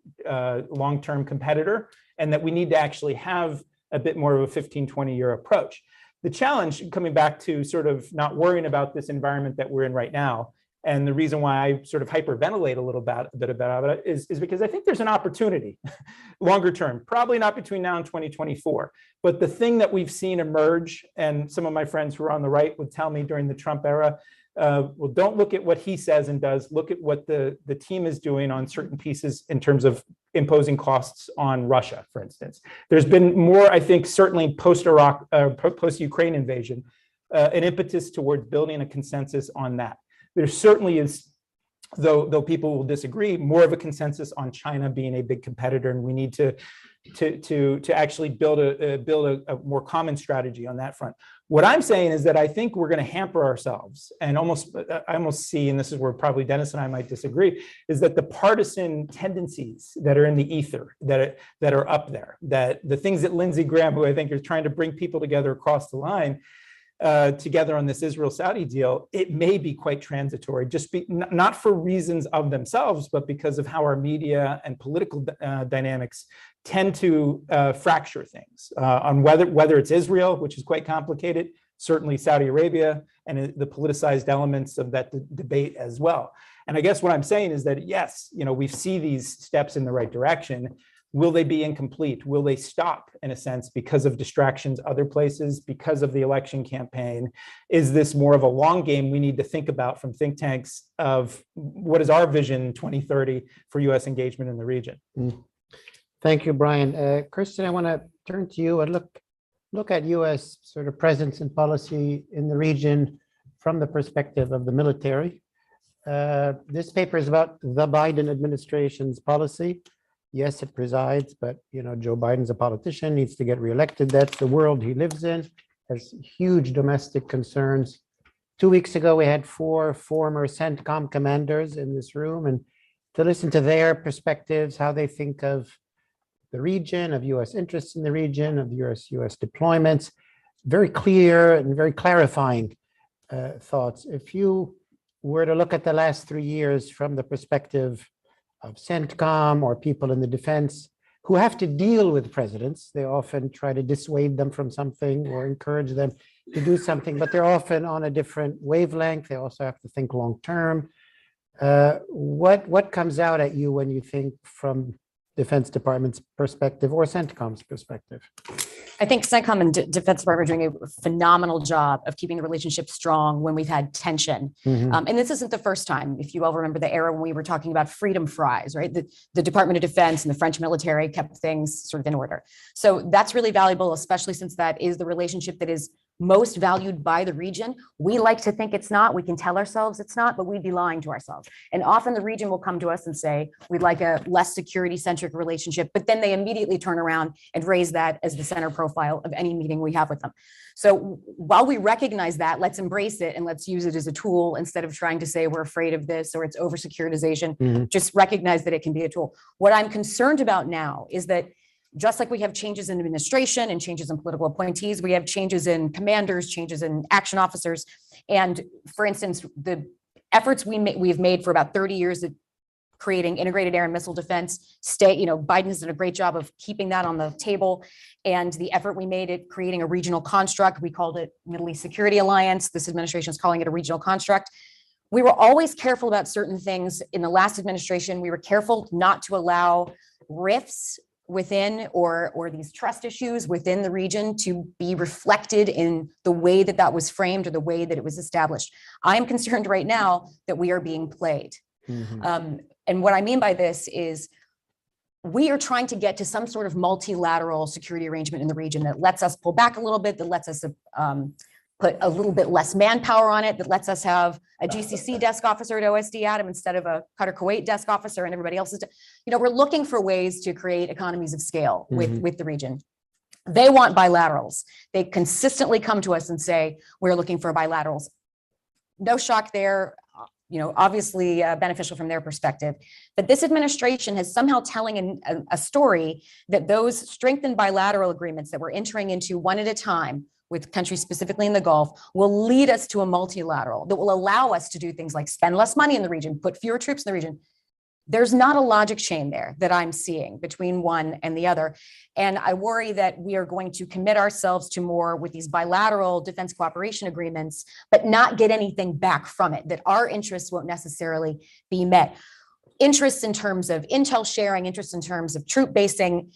long-term competitor, and that we need to actually have a bit more of a 15, 20-year approach. The challenge, coming back to sort of not worrying about this environment that we're in right now, and the reason why I sort of hyperventilate a little bit about it is because I think there's an opportunity longer term, probably not between now and 2024. But the thing that we've seen emerge, and some of my friends who are on the right would tell me during the Trump era, well, don't look at what he says and does, look at what the team is doing on certain pieces in terms of imposing costs on Russia, for instance. There's been more, I think, certainly post-Iraq, post-Ukraine invasion, an impetus towards building a consensus on that. There certainly is, though people will disagree, more of a consensus on China being a big competitor, and we need to actually build a more common strategy on that front. What I'm saying is that I think we're going to hamper ourselves, and I almost see, and this is where probably Dennis and I might disagree, is that the partisan tendencies that are in the ether, that are up there, that the things that Lindsey Graham, who I think is trying to bring people together across the line, together on this Israel-Saudi deal, it may be quite transitory, not for reasons of themselves, but because of how our media and political dynamics tend to fracture things on whether it's Israel, which is quite complicated, certainly Saudi Arabia, and the politicized elements of that debate as well. And I guess what I'm saying is that, yes, you know, we see these steps in the right direction. Will they be incomplete? Will they stop, in a sense, because of distractions other places, because of the election campaign? Is this more of a long game we need to think about from think tanks of what is our vision 2030 for U.S. engagement in the region? Thank you, Brian. Kirsten, I want to turn to you and look at U.S. sort of presence and policy in the region from the perspective of the military. This paper is about the Biden administration's policy. Yes, it presides, but you know, Joe Biden's a politician, needs to get reelected. That's the world he lives in, has huge domestic concerns. 2 weeks ago, we had 4 former CENTCOM commanders in this room, and to listen to their perspectives, how they think of the region, of U.S. interests in the region, of U.S. deployments, very clear and very clarifying thoughts. If you were to look at the last 3 years from the perspective of CENTCOM or people in the defense who have to deal with presidents, they often try to dissuade them from something or encourage them to do something, but they're often on a different wavelength. They also have to think long term. What comes out at you when you think from Defense Department's perspective or CENTCOM's perspective? I think CENTCOM and Defense Department are doing a phenomenal job of keeping the relationship strong when we've had tension. And this isn't the first time. If you all remember the era when we were talking about freedom fries, right? The Department of Defense and the French military kept things sort of in order. So that's really valuable, especially since that is the relationship that is most valued by the region. We like to think it's not. We can tell ourselves it's not, but we'd be lying to ourselves. And often the region will come to us and say, we'd like a less security-centric relationship, but then they immediately turn around and raise that as the center profile of any meeting we have with them. So while we recognize that, let's embrace it and let's use it as a tool instead of trying to say we're afraid of this or it's over securitization. Just recognize that it can be a tool. What I'm concerned about now is that just like we have changes in administration and changes in political appointees, we have changes in commanders, changes in action officers. And for instance, the efforts we've made for about 30 years at creating integrated air and missile defense, Biden has done a great job of keeping that on the table. And the effort we made at creating a regional construct, we called it Middle East Security Alliance. This administration is calling it a regional construct. We were always careful about certain things. In the last administration, we were careful not to allow rifts within or these trust issues within the region to be reflected in the way that that was framed or the way that it was established. I am concerned right now that we are being played. And what I mean by this is we are trying to get to some sort of multilateral security arrangement in the region that lets us pull back a little bit, that lets us put a little bit less manpower on it, that lets us have a GCC desk officer at OSD, Adam, instead of a Qatar Kuwait desk officer and everybody else's. We're looking for ways to create economies of scale with the region. They want bilaterals. They consistently come to us and say, we're looking for bilaterals. No shock there. Obviously beneficial from their perspective. But this administration is somehow telling a story that those strengthened bilateral agreements that we're entering into one at a time with countries specifically in the Gulf will lead us to a multilateral that will allow us to do things like spend less money in the region, put fewer troops in the region. There's not a logic chain there that I'm seeing between one and the other. And I worry that we are going to commit ourselves to more with these bilateral defense cooperation agreements, but not get anything back from it, that our interests won't necessarily be met. Interests in terms of intel sharing, interests in terms of troop basing,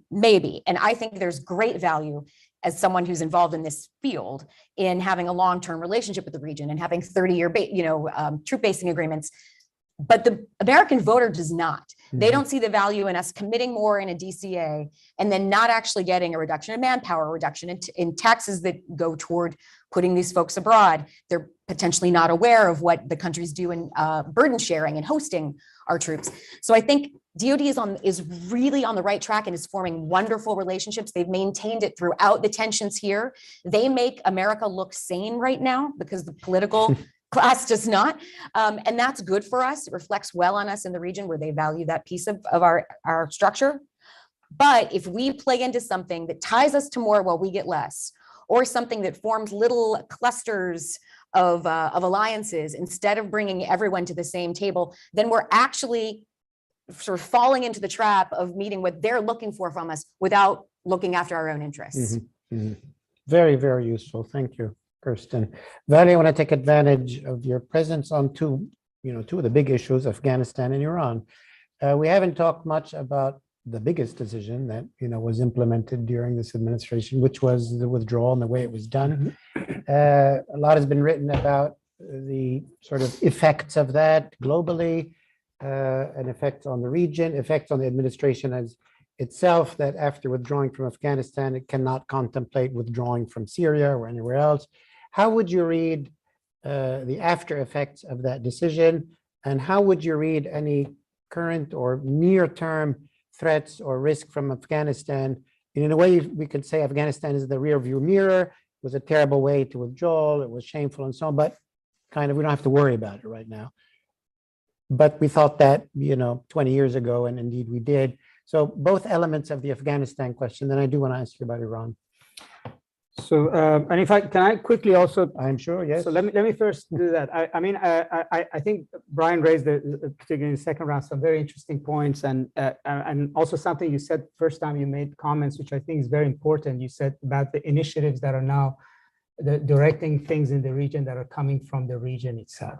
maybe. And I think there's great value as someone who's involved in this field in having a long-term relationship with the region and having 30-year troop basing agreements. But the American voter does not. They don't see the value in us committing more in a DCA and then not actually getting a reduction in manpower, a reduction in taxes that go toward putting these folks abroad. They're potentially not aware of what the countries do in burden sharing and hosting our troops. So I think DoD is really on the right track and is forming wonderful relationships. They've maintained it throughout the tensions here. They make America look sane right now because the political class does not. And that's good for us. It reflects well on us in the region where they value that piece of our structure. But if we play into something that ties us to more while we get less, or something that forms little clusters of alliances instead of bringing everyone to the same table, then we're actually sort of falling into the trap of meeting what they're looking for from us without looking after our own interests. Very, very useful. Thank you, Kirsten. Valerie, I want to take advantage of your presence on two of the big issues, Afghanistan and Iran. We haven't talked much about the biggest decision that was implemented during this administration, which was the withdrawal and the way it was done. A lot has been written about the sort of effects of that globally, and effects on the region, effects on the administration as itself, that after withdrawing from Afghanistan, it cannot contemplate withdrawing from Syria or anywhere else. How would you read the after effects of that decision? And how would you read any current or near-term threats or risk from Afghanistan? And in a way, we could say Afghanistan is the rear view mirror. It was a terrible way to withdraw. It was shameful and so on, but kind of, we don't have to worry about it right now. But we thought that, 20 years ago, and indeed we did. So both elements of the Afghanistan question. Then I do want to ask you about Iran. So, and can I quickly also? I'm sure, yes. So let me first do that. I think Brian raised, particularly in the second round, some very interesting points, and also something you said first time you made comments, which I think is very important. You said about the initiatives that are now directing things in the region that are coming from the region itself.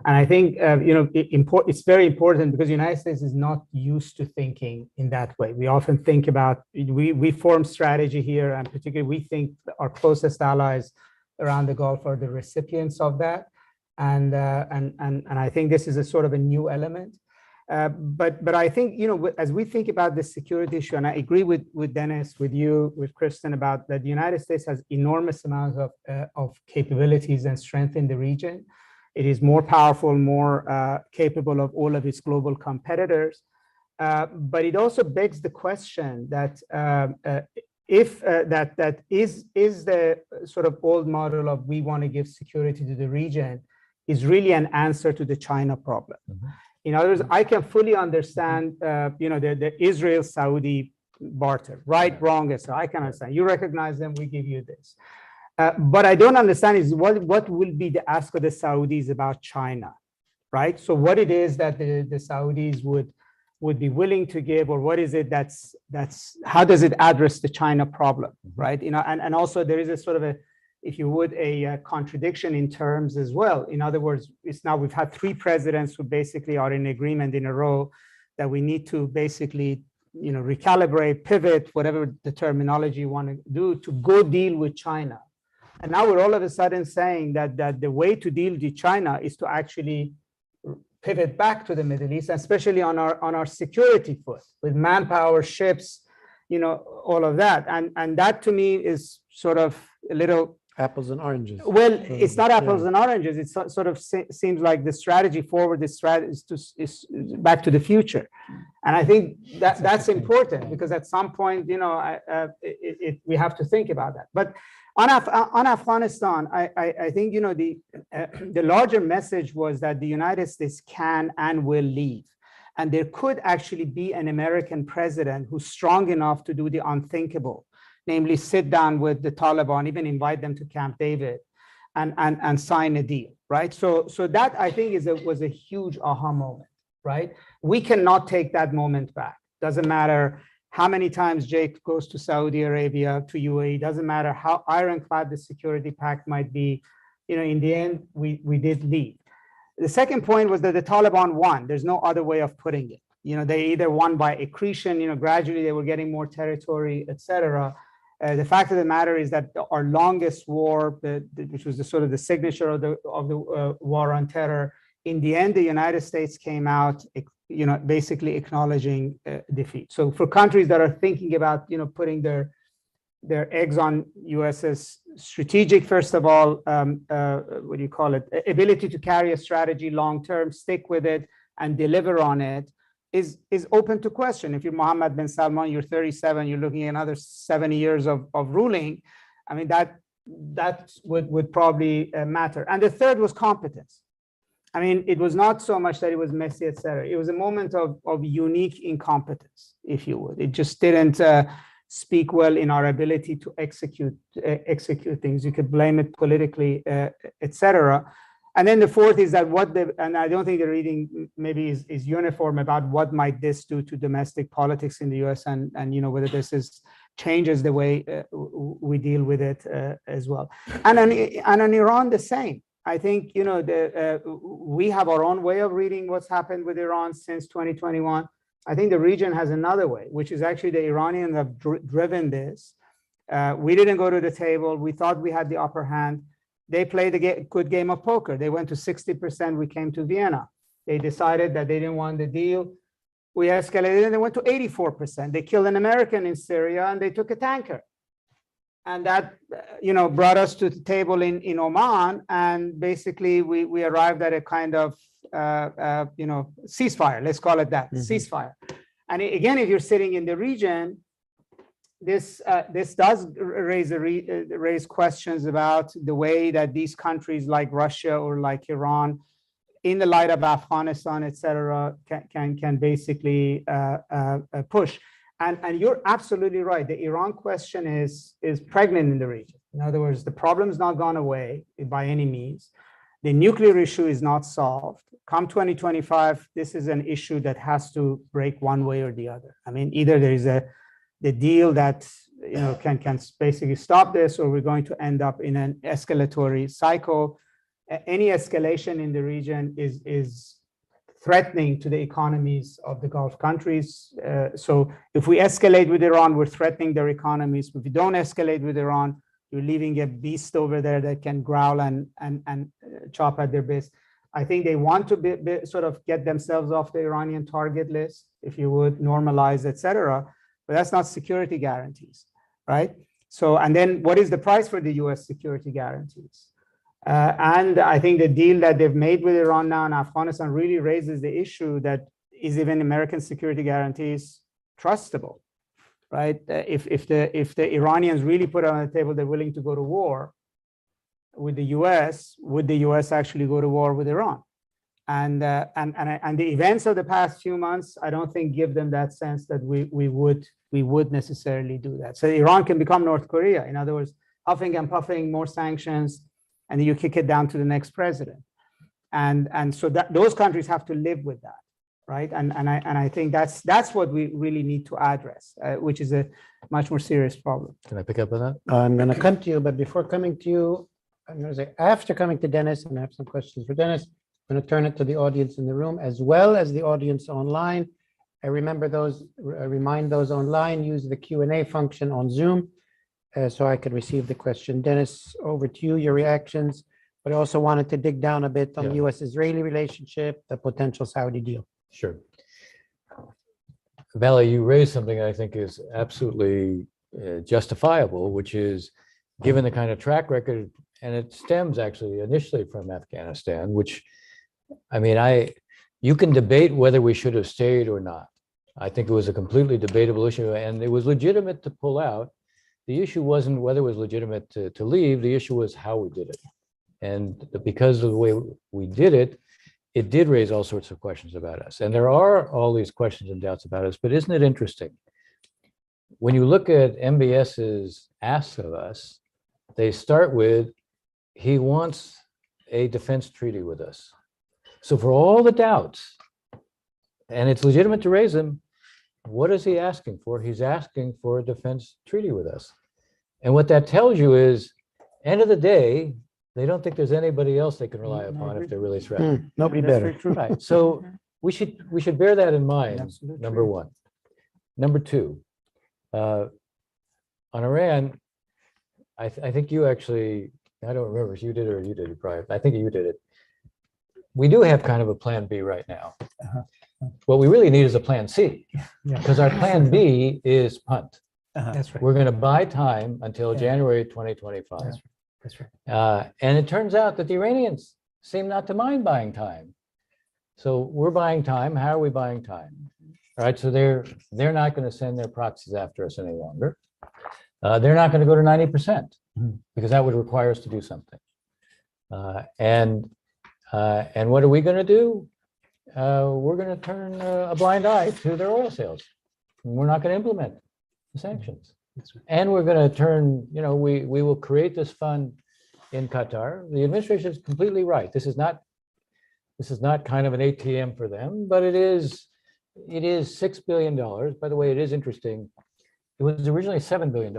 And I think it's very important because the United States is not used to thinking in that way. We often think about, we form strategy here, and particularly we think our closest allies around the Gulf are the recipients of that. And I think this is a sort of a new element. But I think, as we think about this security issue, and I agree with Dennis, with you, with Kristen, about that the United States has enormous amounts of capabilities and strength in the region. It is more powerful, more capable of all of its global competitors. But it also begs the question that if that is the sort of old model of we want to give security to the region is really an answer to the China problem. In other words, I can fully understand, the Israel-Saudi barter, right, wrong, so I can understand. You recognize them, we give you this. But I don't understand is what will be the ask of the Saudis about China, right? So what it is that the Saudis would be willing to give, or what is it that's how does it address the China problem, right? And also there is a sort of a, if you would, a contradiction in terms as well. In other words, we've had 3 presidents who basically are in agreement in a row that we need to basically recalibrate, pivot, whatever the terminology you want to do, to go deal with China. And now we're all of a sudden saying that the way to deal with China is to actually pivot back to the Middle East, especially on our security foot with manpower, ships, all of that. And that to me is sort of a little Apples and oranges. well, it's not apples Yeah. and oranges. It sort of seems like the strategy forward, the strategy is back to the future. And I think that's important because at some point, we have to think about that. But on Afghanistan, I think, the larger message was that the United States can and will leave. And there could actually be an American president who's strong enough to do the unthinkable, namely sit down with the Taliban, even invite them to Camp David and sign a deal, right? So that I think was a huge aha moment, right? We cannot take that moment back. Doesn't matter how many times Jake goes to Saudi Arabia, to UAE, doesn't matter how ironclad the security pact might be, in the end, we did leave. The second point was that the Taliban won. There's no other way of putting it. They either won by accretion, gradually they were getting more territory, etc. The fact of the matter is that our longest war, which was the signature of the war on terror, in the end, the United States came out, basically acknowledging defeat. So for countries that are thinking about, putting their eggs on US's strategic, first of all, ability to carry a strategy long-term, stick with it and deliver on it, is open to question. If you're Mohammed bin Salman, you're 37, you're looking at another 70 years of ruling. I mean, that would probably matter. And the third was competence. I mean, it was not so much that it was messy, etc. It was a moment of unique incompetence, if you would. It just didn't speak well in our ability to execute things. You could blame it politically, etc. And then the fourth is that and I don't think the reading maybe is uniform about what might this do to domestic politics in the US and whether this changes the way we deal with it as well. And on Iran, the same. I think, we have our own way of reading what's happened with Iran since 2021. I think the region has another way, which is actually the Iranians have driven this. We didn't go to the table. We thought we had the upper hand. They played a good game of poker. They went to 60%. We came to Vienna. They decided that they didn't want the deal. We escalated and they went to 84%. They killed an American in Syria and they took a tanker. And that, brought us to the table in Oman. And basically we arrived at a kind of, ceasefire. Let's call it that, ceasefire. And again, if you're sitting in the region, this does raise questions about the way that these countries like Russia or like Iran, in the light of Afghanistan, etc., can basically push. And you're absolutely right. The Iran question is pregnant in the region. In other words, the problem's not gone away by any means. The nuclear issue is not solved. Come 2025, this is an issue that has to break one way or the other. I mean, either there is the deal that can basically stop this, or we're going to end up in an escalatory cycle. Any escalation in the region is threatening to the economies of the Gulf countries. So if we escalate with Iran, we're threatening their economies. If we don't escalate with Iran, you're leaving a beast over there that can growl and chop at their base. I think they want to sort of get themselves off the Iranian target list, if you would, normalize, etc. But that's not security guarantees, right? So, and then what is the price for the US security guarantees? And I think the deal that they've made with Iran now in Afghanistan really raises the issue that is even American security guarantees trustable, right? If the Iranians really put on the table they're willing to go to war with the US, would the US actually go to war with Iran? And the events of the past few months, I don't think give them that sense that we would necessarily do that. So Iran can become North Korea. In other words, huffing and puffing, more sanctions, and then you kick it down to the next president. And so that those countries have to live with that, right? And I think that's what we really need to address, which is a much more serious problem. Can I pick up on that? I'm going to come to you, but before coming to you, I'm going to say, after coming to Dennis, and I have some questions for Dennis, I'm going to turn it to the audience in the room as well as the audience online. remember those, remind those online, use the Q&A function on Zoom so I could receive the question. Dennis, over to you, your reactions, but I also wanted to dig down a bit on the Yeah. US-Israeli relationship, the potential Saudi deal. Sure. Valley, you raised something I think is absolutely justifiable, which is given the kind of track record, and it stems actually initially from Afghanistan, which, I mean, you can debate whether we should have stayed or not. I think it was a completely debatable issue, and it was legitimate to pull out. The issue wasn't whether it was legitimate to leave, the issue was how we did it. And because of the way we did it, it did raise all sorts of questions about us. And there are all these questions and doubts about us, but isn't it interesting? When you look at MBS's asks of us, they start with, he wants a defense treaty with us. So for all the doubts, and it's legitimate to raise them, what is he asking for? He's asking for a defense treaty with us. And what that tells you is, end of the day, they don't think there's anybody else they can rely upon if they're really threatened. Nobody That's better. very true. Right. So we should bear that in mind, Absolutely. number one. Number two, on Iran, I think you actually, I don't remember if you did or you did it, Brian. I think you did it. We do have kind of a plan B right now. What we really need is a plan C, Yeah. because our plan B is punt. That's right. We're going to buy time until Yeah. January 2025. That's right. And it turns out that the Iranians seem not to mind buying time. So we're buying time. How are we buying time? All right. So they're not going to send their proxies after us any longer. They're not going to go to 90% because that would require us to do something. And what are we going to do? We're going to turn a blind eye to their oil sales. We're not going to implement the sanctions. And we're going to turn, we will create this fund in Qatar. The administration is completely right. This is not kind of an ATM for them, but it is $6 billion. By the way, it is interesting. It was originally $7 billion,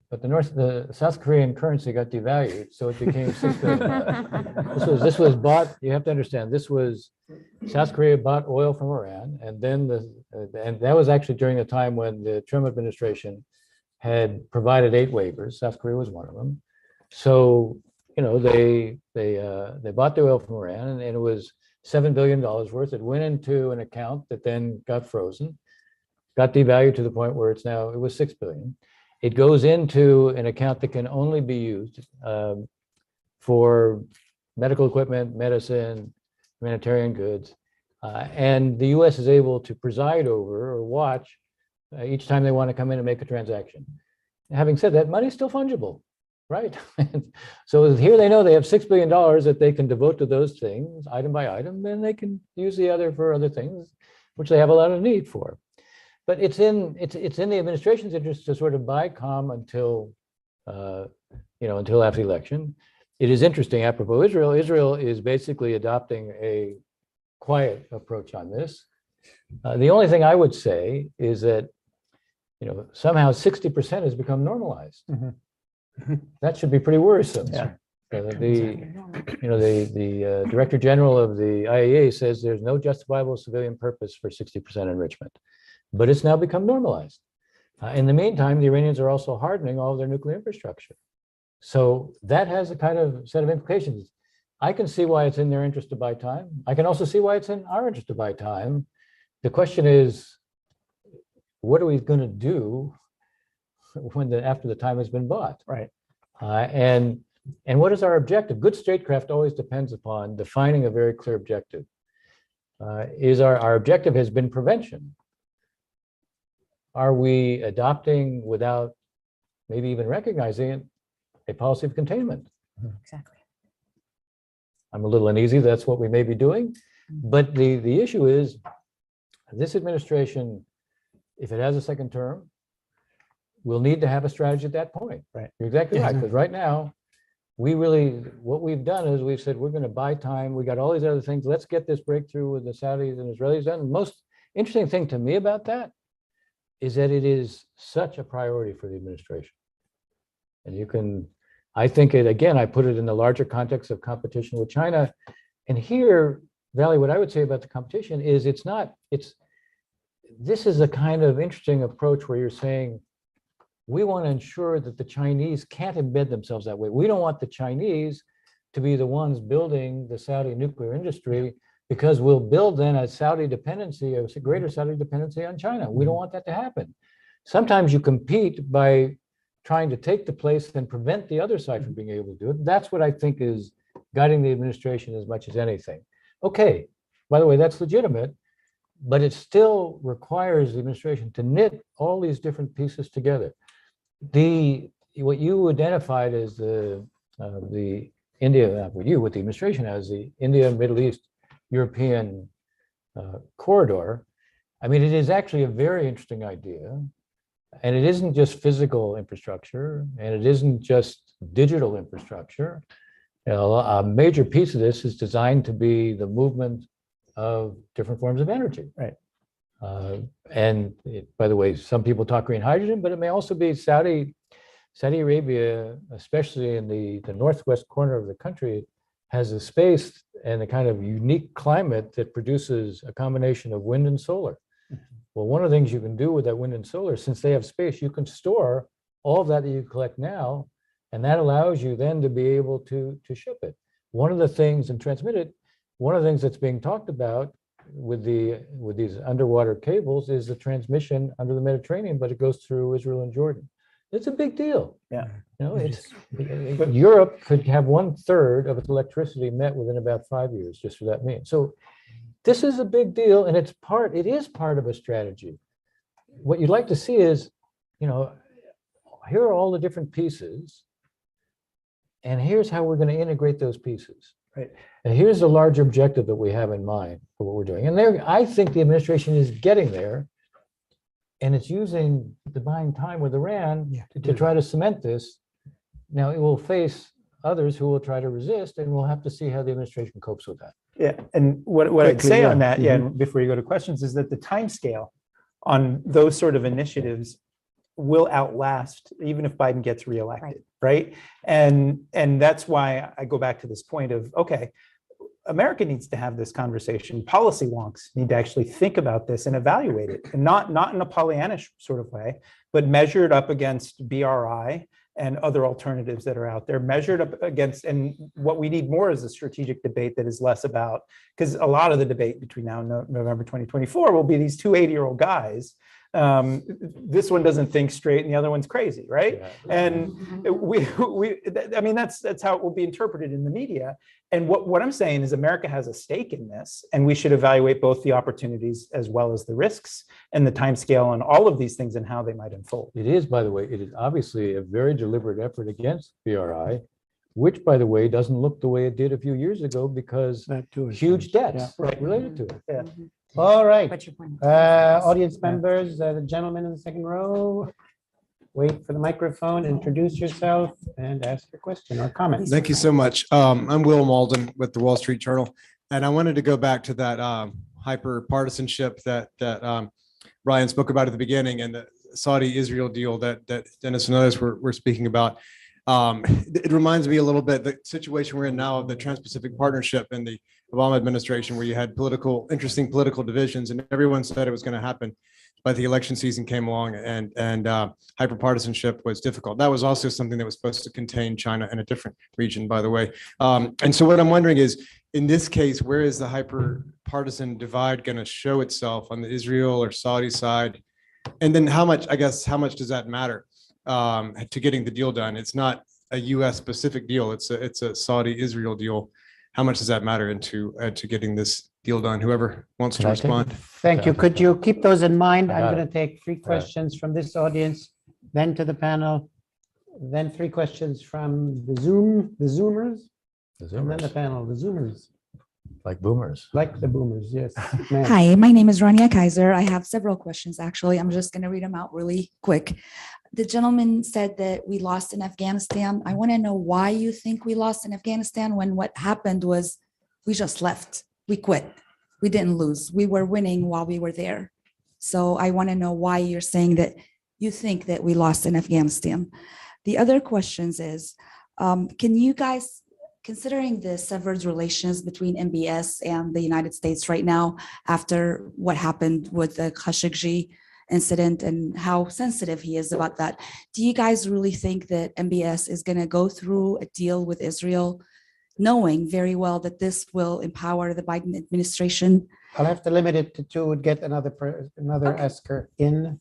but the South Korean currency got devalued, so it became $6 billion. This was bought. You have to understand. This was South Korea bought oil from Iran, and then and that was actually during the time when the Trump administration had provided 8 waivers. South Korea was one of them. So, they bought the oil from Iran, and it was $7 billion worth. It went into an account that then got frozen, got devalued to the point where it was $6 billion. It goes into an account that can only be used for medical equipment, medicine, humanitarian goods. And the US is able to preside over or watch each time they want to come in and make a transaction. Having said that, money is still fungible, right? So here they know they have $6 billion that they can devote to those things, item by item, and they can use the other for other things, which they have a lot of need for. But it's in the administration's interest to sort of buy calm until after the election. It is interesting, apropos Israel. Israel is basically adopting a quiet approach on this. The only thing I would say is that somehow 60% has become normalized. That should be pretty worrisome. Yeah. The Director General of the IAEA says there's no justifiable civilian purpose for 60% enrichment, but it's now become normalized. In the meantime, the Iranians are also hardening all of their nuclear infrastructure. So that has a kind of set of implications. I can see why it's in their interest to buy time. I can also see why it's in our interest to buy time. The question is, what are we going to do after the time has been bought? Right. And what is our objective? Good statecraft always depends upon defining a very clear objective. Our objective has been prevention. Are we adopting, without maybe even recognizing it, a policy of containment? Exactly. I'm a little uneasy. That's what we may be doing. But the issue is, this administration, if it has a second term, will need to have a strategy at that point. Right. You're exactly right. Because right now, what we've done is we've said, we're going to buy time. We got all these other things. Let's get this breakthrough with the Saudis and Israelis done. The most interesting thing to me about that is that it is such a priority for the administration. And I think again, I put it in the larger context of competition with China. And here, Valley, what I would say about the competition is this is a kind of interesting approach where you're saying, we want to ensure that the Chinese can't embed themselves that way. We don't want the Chinese to be the ones building the Saudi nuclear industry, because we'll build then a Saudi dependency, a greater Saudi dependency on China. We don't want that to happen. Sometimes you compete by trying to take the place and prevent the other side from being able to do it. That's what I think is guiding the administration as much as anything. Okay, by the way, that's legitimate, but it still requires the administration to knit all these different pieces together. What you identified as the India, not what you, what the administration has, the India, Middle East, European corridor. I mean, it is actually a very interesting idea. And it isn't just physical infrastructure, and it isn't just digital infrastructure. You know, a major piece of this is designed to be the movement of different forms of energy. Right. By the way, some people talk green hydrogen, but it may also be Saudi Arabia, especially in the northwest corner of the country, has a space and a kind of unique climate that produces a combination of wind and solar. Well, one of the things you can do with that wind and solar, since they have space, you can store all of that you collect now, and that allows you then to be able to ship it. One of the things and transmit it. One of the things that's being talked about with these underwater cables is the transmission under the Mediterranean, but it goes through Israel and Jordan. It's a big deal. Yeah. You know, but Europe could have 1/3 of its electricity met within about 5 years just for that means. So this is a big deal, and it is part of a strategy. What you'd like to see is, you know, here are all the different pieces, and here's how we're going to integrate those pieces. Right. And here's the larger objective that we have in mind for what we're doing. And there, I think the administration is getting there, and it's using the buying time with Iran to try to cement this. Now, it will face others who will try to resist, and we'll have to see how the administration copes with that. Yeah, and what I'd Quickly, say yeah. on that, and before you go to questions, is that the time scale on those sort of initiatives will outlast even if Biden gets reelected, right? And that's why I go back to this point of, okay, America needs to have this conversation. Policy wonks need to actually think about this and evaluate it, and not in a Pollyannish sort of way, but measured up against BRI and other alternatives that are out there, measured up against, and what we need more is a strategic debate that is less about, because a lot of the debate between now and November 2024 will be these two 80-year-old guys. This one doesn't think straight and the other one's crazy, right? Yeah. And I mean, that's how it will be interpreted in the media. And what I'm saying is America has a stake in this, and we should evaluate both the opportunities as well as the risks and the time scale on all of these things and how they might unfold. It is, by the way, it is obviously a very deliberate effort against BRI, which, by the way, doesn't look the way it did a few years ago because huge debts related to it. Yeah. All right. What's your point? Audience members, the gentleman in the second row, wait for the microphone, introduce yourself and ask your question or comment. Thank you so much. I'm Will Malden with the Wall Street Journal, and I wanted to go back to that hyper-partisanship that Ryan spoke about at the beginning, and the Saudi-Israel deal that Dennis and others were speaking about. It reminds me a little bit the situation we're in now of the Trans-Pacific Partnership in the Obama administration, where you had interesting political divisions, and everyone said it was going to happen. But the election season came along, and hyperpartisanship was difficult. That was also something that was supposed to contain China in a different region, by the way. And so what I'm wondering is, in this case, where is the hyperpartisan divide going to show itself, on the Israel or Saudi side? And then how much does that matter to getting the deal done? It's not a U.S. specific deal. It's a Saudi-Israel deal. How much does that matter into getting this deal done? Whoever wants to respond. Thank you. Could you keep those in mind? I I'm got going to take 3 questions from this audience, then to the panel, then 3 questions from the Zoomers, and then the panel, the Zoomers. Like boomers. Like the boomers, yes. ma'am. Hi, my name is Rania Kaiser. I have several questions, actually. I'm just going to read them out really quick. The gentleman said that we lost in Afghanistan. I want to know why you think we lost in Afghanistan when what happened was we just left. We quit. We didn't lose. We were winning while we were there. So I want to know why you're saying that you think that we lost in Afghanistan. The other questions is, can you guys considering the severed relations between MBS and the United States right now, after what happened with the Khashoggi incident and how sensitive he is about that, do you guys really think that MBS is going to go through a deal with Israel, knowing very well that this will empower the Biden administration? I'll have to limit it to two, would get another Okay. asker in.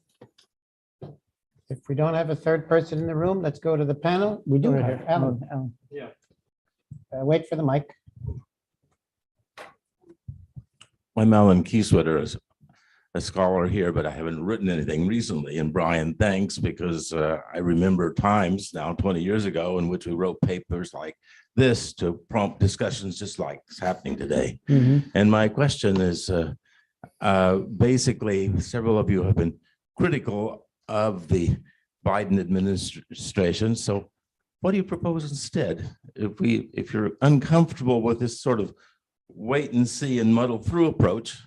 If we don't have a third person in the room, let's go to the panel. We do have Alan. Wait for the mic. I'm Alan Kieswetter, as a scholar here, but I haven't written anything recently. And Brian, thanks, because I remember times now 20 years ago in which we wrote papers like this to prompt discussions just like it's happening today. And my question is, basically, several of you have been critical of the Biden administration. So what do you propose instead? If you're uncomfortable with this sort of wait and see and muddle through approach,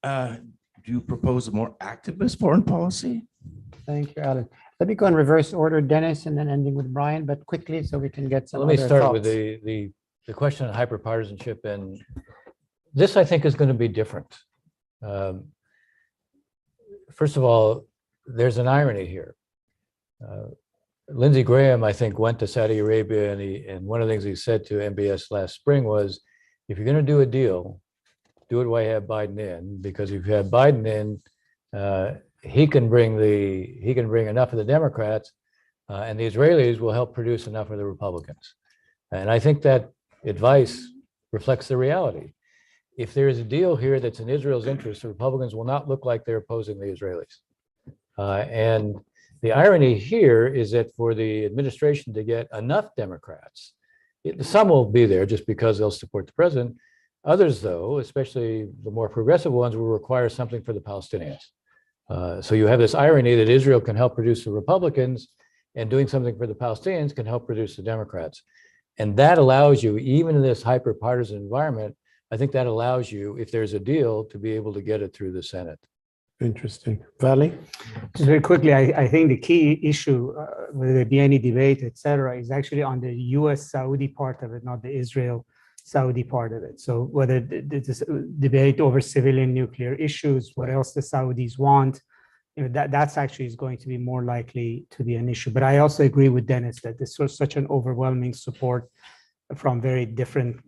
do you propose a more activist foreign policy? Thank you, Alan. Let me go in reverse order, Dennis, and then ending with Brian, but quickly so we can get some Let me other start with thoughts. the question of hyperpartisanship, and this I think is going to be different. First of all, there's an irony here. Lindsey Graham, I think, went to Saudi Arabia, and one of the things he said to MBS last spring was, if you're going to do a deal, do it while you have Biden in, because if you have Biden in, he can bring enough of the Democrats, and the Israelis will help produce enough of the Republicans. And I think that advice reflects the reality. If there is a deal here that's in Israel's interest, the Republicans will not look like they're opposing the Israelis. And the irony here is that for the administration to get enough Democrats, some will be there just because they'll support the president. Others, though, especially the more progressive ones, will require something for the Palestinians. So you have this irony that Israel can help produce the Republicans, and doing something for the Palestinians can help produce the Democrats. And that allows you, even in this hyper-partisan environment, I think that allows you, if there's a deal, to be able to get it through the Senate. Interesting. Vali? Just very quickly, I think the key issue, whether there be any debate, et cetera, is actually on the US-Saudi part of it, not the Israel-Saudi part of it. So whether this debate over civilian nuclear issues, what else the Saudis want, that's actually is going to be more likely to be an issue. But I also agree with Dennis that this was such an overwhelming support from very different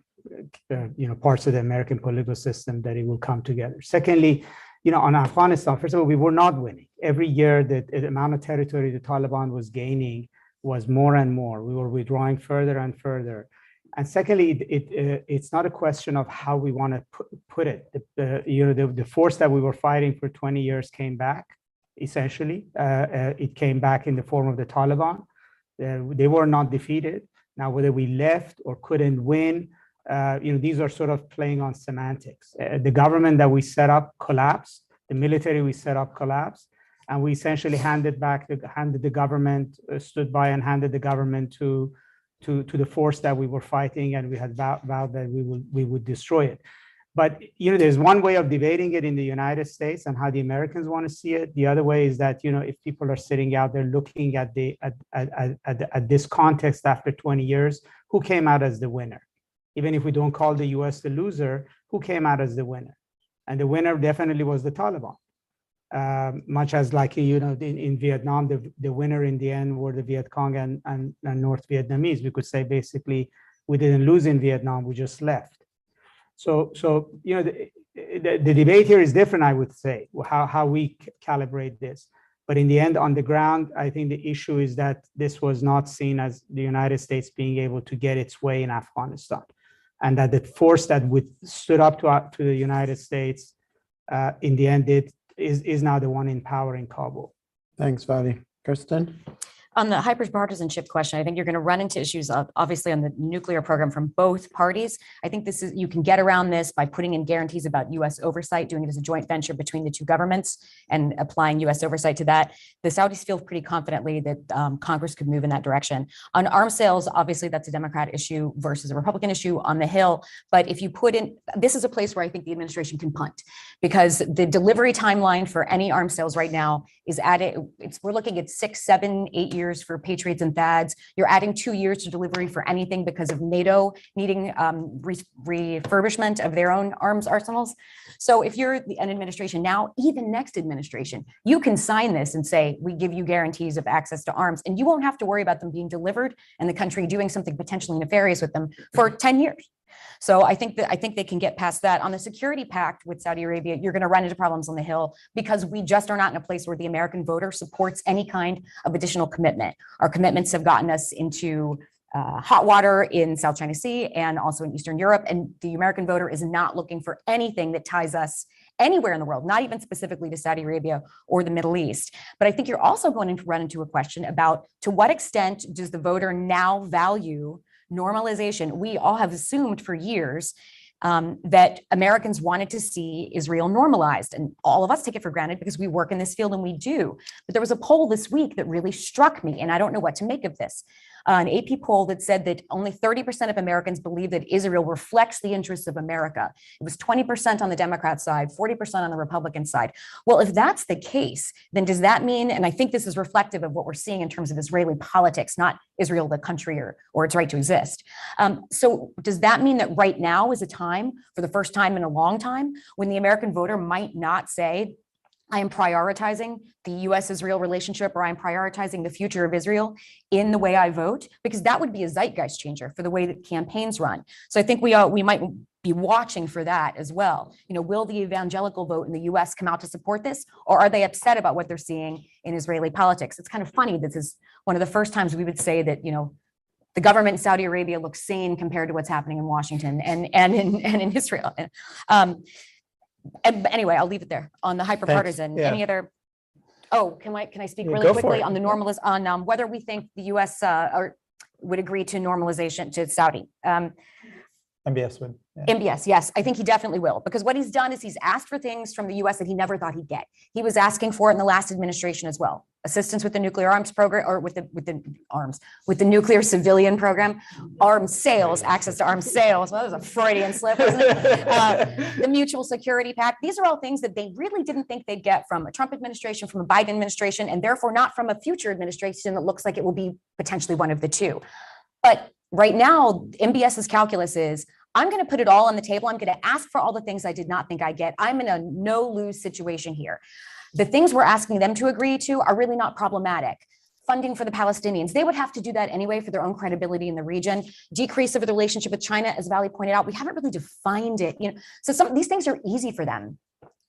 parts of the American political system that it will come together. Secondly, on Afghanistan, first of all, we were not winning. Every year, the amount of territory the Taliban was gaining was more and more. We were withdrawing further and further. And secondly, it's not a question of how we want to put it. The force that we were fighting for 20 years came back, essentially. It came back in the form of the Taliban. They were not defeated. Now, whether we left or couldn't win, these are sort of playing on semantics. The government that we set up collapsed. The military we set up collapsed, and we essentially handed the government, stood by and handed the government to the force that we were fighting, and we had vowed that we would destroy it. But there's one way of debating it in the United States and how the Americans want to see it. The other way is that if people are sitting out there looking at this context after 20 years, who came out as the winner? Even if we don't call the US the loser, who came out as the winner? And the winner definitely was the Taliban. Much as like, in Vietnam, the winner in the end were the Viet Cong and North Vietnamese. We could say basically, we didn't lose in Vietnam, we just left. So the debate here is different, I would say, how we calibrate this. But in the end, on the ground, I think the issue is that this was not seen as the United States being able to get its way in Afghanistan. And that the force that stood up to the United States, in the end, is now the one in power in Kabul. Thanks, Vali. Kirsten? On the hyperpartisanship question, I think you're going to run into issues, obviously, on the nuclear program from both parties. I think you can get around this by putting in guarantees about U.S. oversight, doing it as a joint venture between the two governments and applying U.S. oversight to that. The Saudis feel pretty confidently that Congress could move in that direction. On arms sales, obviously, that's a Democrat issue versus a Republican issue on the Hill. But if you put in, this is a place where I think the administration can punt, because the delivery timeline for any arms sales right now is we're looking at 6, 7, 8 years years for Patriots and THAADs. You're adding 2 years to delivery for anything because of NATO needing refurbishment of their own arms arsenals. So if you're an administration now, even next administration, you can sign this and say, we give you guarantees of access to arms, and you won't have to worry about them being delivered and the country doing something potentially nefarious with them for 10 years. So I think they can get past that. On the security pact with Saudi Arabia, you're going to run into problems on the Hill because we just are not in a place where the American voter supports any kind of additional commitment. Our commitments have gotten us into hot water in South China Sea and also in Eastern Europe. And the American voter is not looking for anything that ties us anywhere in the world, not even specifically to Saudi Arabia or the Middle East. But I think you're also going to run into a question about to what extent does the voter now value normalization? We all have assumed for years that Americans wanted to see Israel normalized, and all of us take it for granted because we work in this field and we do. But there was a poll this week that really struck me, and I don't know what to make of this. An AP poll that said that only 30% of Americans believe that Israel reflects the interests of America. It was 20% on the Democrat side, 40% on the Republican side. Well, if that's the case, then does that mean, and I think this is reflective of what we're seeing in terms of Israeli politics, not Israel, the country, or its right to exist. So does that mean that right now is a time, for the first time in a long time, when the American voter might not say, I am prioritizing the U.S.-Israel relationship, or I'm prioritizing the future of Israel in the way I vote? Because that would be a zeitgeist changer for the way that campaigns run. So I think we might be watching for that as well. You know, will the evangelical vote in the U.S. come out to support this, or are they upset about what they're seeing in Israeli politics? It's kind of funny. This is one of the first times we would say that, you know, the government in Saudi Arabia looks sane compared to what's happening in Washington and in Israel. And anyway, I'll leave it there on the hyperpartisan. Yeah. Any other? Oh, can I speak Yeah, really go for quickly it. on the on whether we think the U.S. Would agree to normalization to Saudi? MBS would. Yeah. MBS, yes, I think he definitely will, because what he's done is he's asked for things from the U.S. that he never thought he'd get. He was asking for it in the last administration as well. Assistance with the nuclear arms program, or with the nuclear civilian program, arms sales, access to arms sales. Well, that was a Freudian slip, wasn't it? The mutual security pact. These are all things that they really didn't think they'd get from a Trump administration, from a Biden administration, and therefore not from a future administration that looks like it will be potentially one of the two. But right now, MBS's calculus is, I'm going to put it all on the table. I'm going to ask for all the things I did not think I'd get. I'm in a no-lose situation here. The things we're asking them to agree to are really not problematic. Funding for the Palestinians, they would have to do that anyway for their own credibility in the region. Decrease of the relationship with China, as Valley pointed out, we haven't really defined it. You know, so some of these things are easy for them.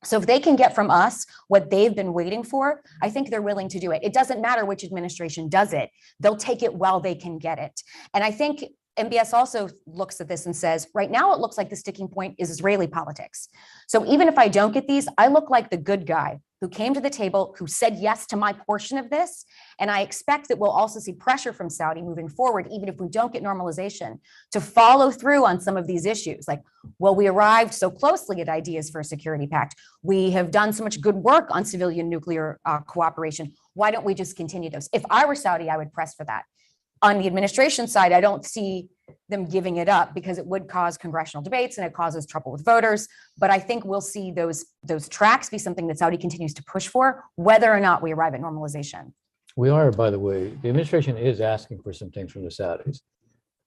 So if they can get from us what they've been waiting for, I think they're willing to do it. It doesn't matter which administration does it. They'll take it while they can get it. And I think MBS also looks at this and says, right now it looks like the sticking point is Israeli politics. So even if I don't get these, I look like the good guy who came to the table, who said yes to my portion of this. And I expect that we'll also see pressure from Saudi moving forward, even if we don't get normalization, to follow through on some of these issues. Like, well, we arrived so closely at ideas for a security pact. We have done so much good work on civilian nuclear cooperation. Why don't we just continue those? If I were Saudi, I would press for that. On the administration side, I don't see them giving it up because it would cause congressional debates and it causes trouble with voters. But I think we'll see those tracks be something that Saudi continues to push for, whether or not we arrive at normalization. We are, by the way, the administration is asking for some things from the Saudis.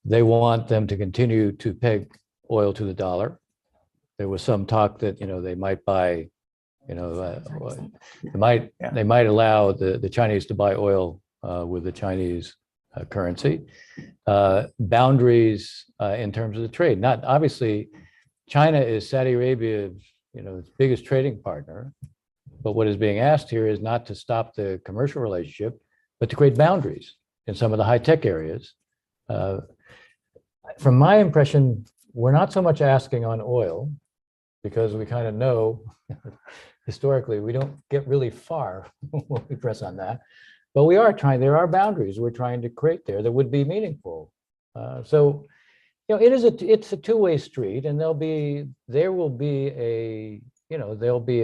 They want them to continue to peg oil to the dollar. There was some talk that, you know, they might buy, you know, they might allow the Chinese to buy oil with the Chinese currency. Boundaries in terms of the trade. Not obviously, China is Saudi Arabia's, you know, its biggest trading partner. But what is being asked here is not to stop the commercial relationship, but to create boundaries in some of the high-tech areas. From my impression, we're not so much asking on oil, because we kind of know historically we don't get really far when we press on that. But we are trying, there are boundaries we're trying to create there that would be meaningful. So, you know, it's a two-way street, and there'll be a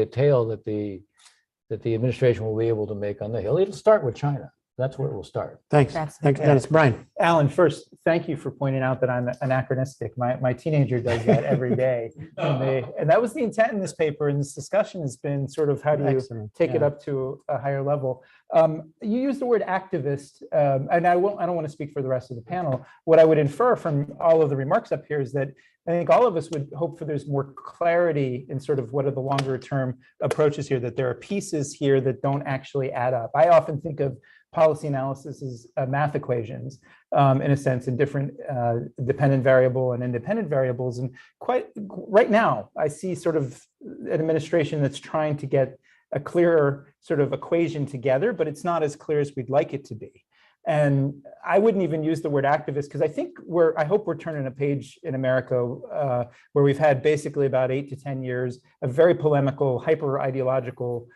tale that the administration will be able to make on the Hill. It'll start with China. That's where we'll start. Thanks. That's- Thanks, Dennis. Brian. Alan, first, thank you for pointing out that I'm anachronistic. My teenager does that every day. And that was the intent in this paper, and this discussion has been sort of how do you Excellent. take it Yeah. up to a higher level. You used the word activist, and I don't want to speak for the rest of the panel. What I would infer from all of the remarks up here is that I think all of us would hope for there's more clarity in sort of what are the longer term approaches here, that there are pieces here that don't actually add up. I often think of policy analysis as math equations, in a sense, in different dependent variable and independent variables. And quite right now, I see sort of an administration that's trying to get a clearer sort of equation together, but it's not as clear as we'd like it to be. And I wouldn't even use the word activist, because I think I hope we're turning a page in America where we've had basically about 8 to 10 years of very polemical, hyper ideological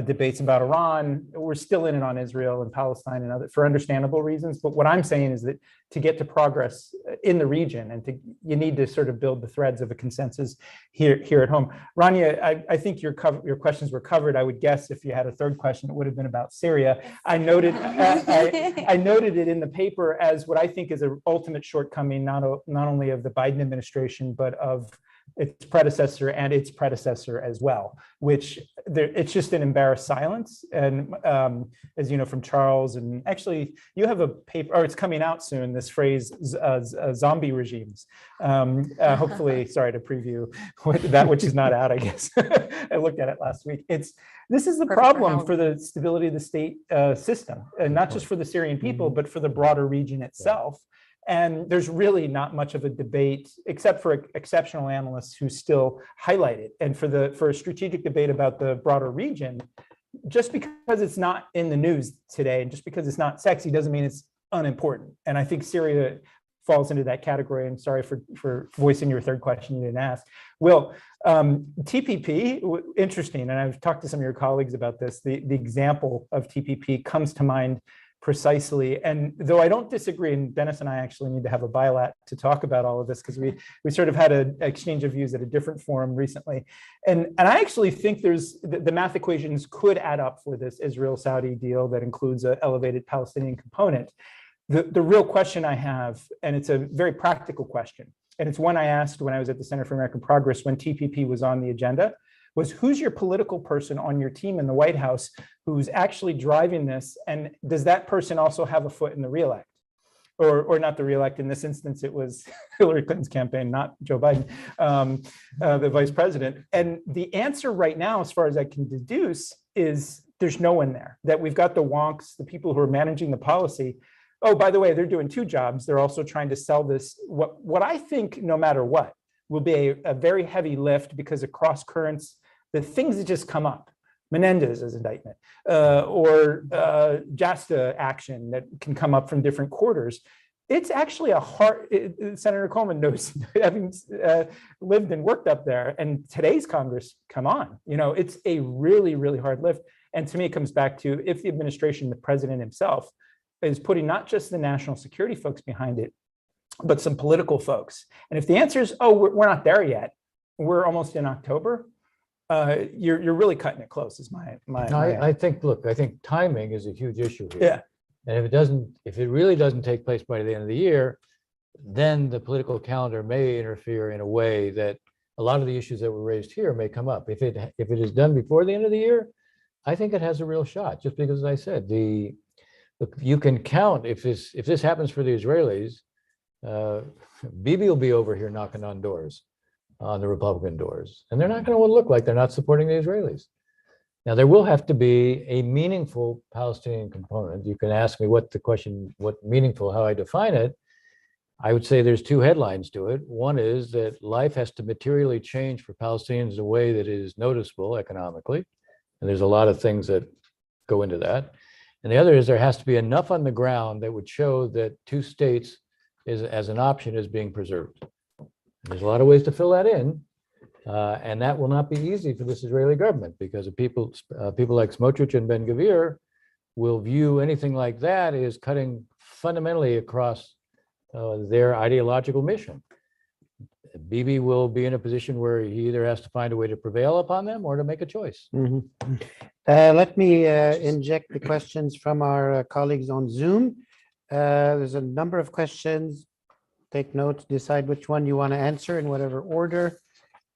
debates about Iran. We're still in it on Israel and Palestine and other, for understandable reasons. But what I'm saying is that to get to progress in the region, and you need to sort of build the threads of a consensus here at home. Rania, I think your questions were covered. I would guess if you had a third question, it would have been about Syria. I noted I noted it in the paper as what I think is an ultimate shortcoming, not only of the Biden administration, but of its predecessor and its predecessor as well, which it's just an embarrassed silence. And as you know from Charles, and actually you have a paper, or it's coming out soon, this phrase, zombie regimes. Hopefully, sorry to preview that which is not out, I guess. I looked at it last week. This is the problem for the stability of the state system, and not just for the Syrian people, but for the broader region itself. And there's really not much of a debate, except for exceptional analysts who still highlight it. And for a strategic debate about the broader region, just because it's not in the news today, and just because it's not sexy, doesn't mean it's unimportant. And I think Syria falls into that category. And sorry for voicing your third question you didn't ask. Will, TPP, interesting, and I've talked to some of your colleagues about this, the example of TPP comes to mind precisely. And though I don't disagree, and Dennis and I actually need to have a bilat to talk about all of this, because we sort of had an exchange of views at a different forum recently. And I actually think there's the math equations could add up for this Israel-Saudi deal that includes an elevated Palestinian component. The real question I have, and it's a very practical question, and it's one I asked when I was at the Center for American Progress when TPP was on the agenda, was who's your political person on your team in the White House who's actually driving this? And does that person also have a foot in the reelect? Or not the reelect, in this instance, it was Hillary Clinton's campaign, not Joe Biden, the vice president. And the answer right now, as far as I can deduce, is there's no one there. That we've got the wonks, the people who are managing the policy. Oh, by the way, they're doing two jobs. They're also trying to sell this, what I think, no matter what, will be a very heavy lift because of cross currents, the things that just come up, Menendez's indictment, or JASTA action that can come up from different quarters. It's actually a hard, Senator Coleman knows, having lived and worked up there, and today's Congress, come on, it's a really, really hard lift. And to me, it comes back to if the administration, the president himself, is putting not just the national security folks behind it, but some political folks. And if the answer is, oh, we're not there yet, we're almost in October, you're really cutting it close, is my I think timing is a huge issue here. Yeah. And if it really doesn't take place by the end of the year, then the political calendar may interfere in a way that a lot of the issues that were raised here may come up. If it is done before the end of the year, I think it has a real shot, just because, as I said, you can count, if this happens for the Israelis, Bibi will be over here knocking on doors, on the Republican doors, and they're not going to look like they're not supporting the Israelis. Now, there will have to be a meaningful Palestinian component. You can ask me what meaningful, how I define it. I would say there's two headlines to it. One is that life has to materially change for Palestinians in a way that is noticeable economically, and there's a lot of things that go into that. And the other is there has to be enough on the ground that would show that two states as an option is being preserved. There's a lot of ways to fill that in, and that will not be easy for this Israeli government, because people like Smotrich and Ben-Gvir will view anything like that as cutting fundamentally across their ideological mission. Bibi will be in a position where he either has to find a way to prevail upon them or to make a choice. Mm-hmm. Let me inject the questions from our colleagues on Zoom. There's a number of questions. Take notes, decide which one you want to answer in whatever order.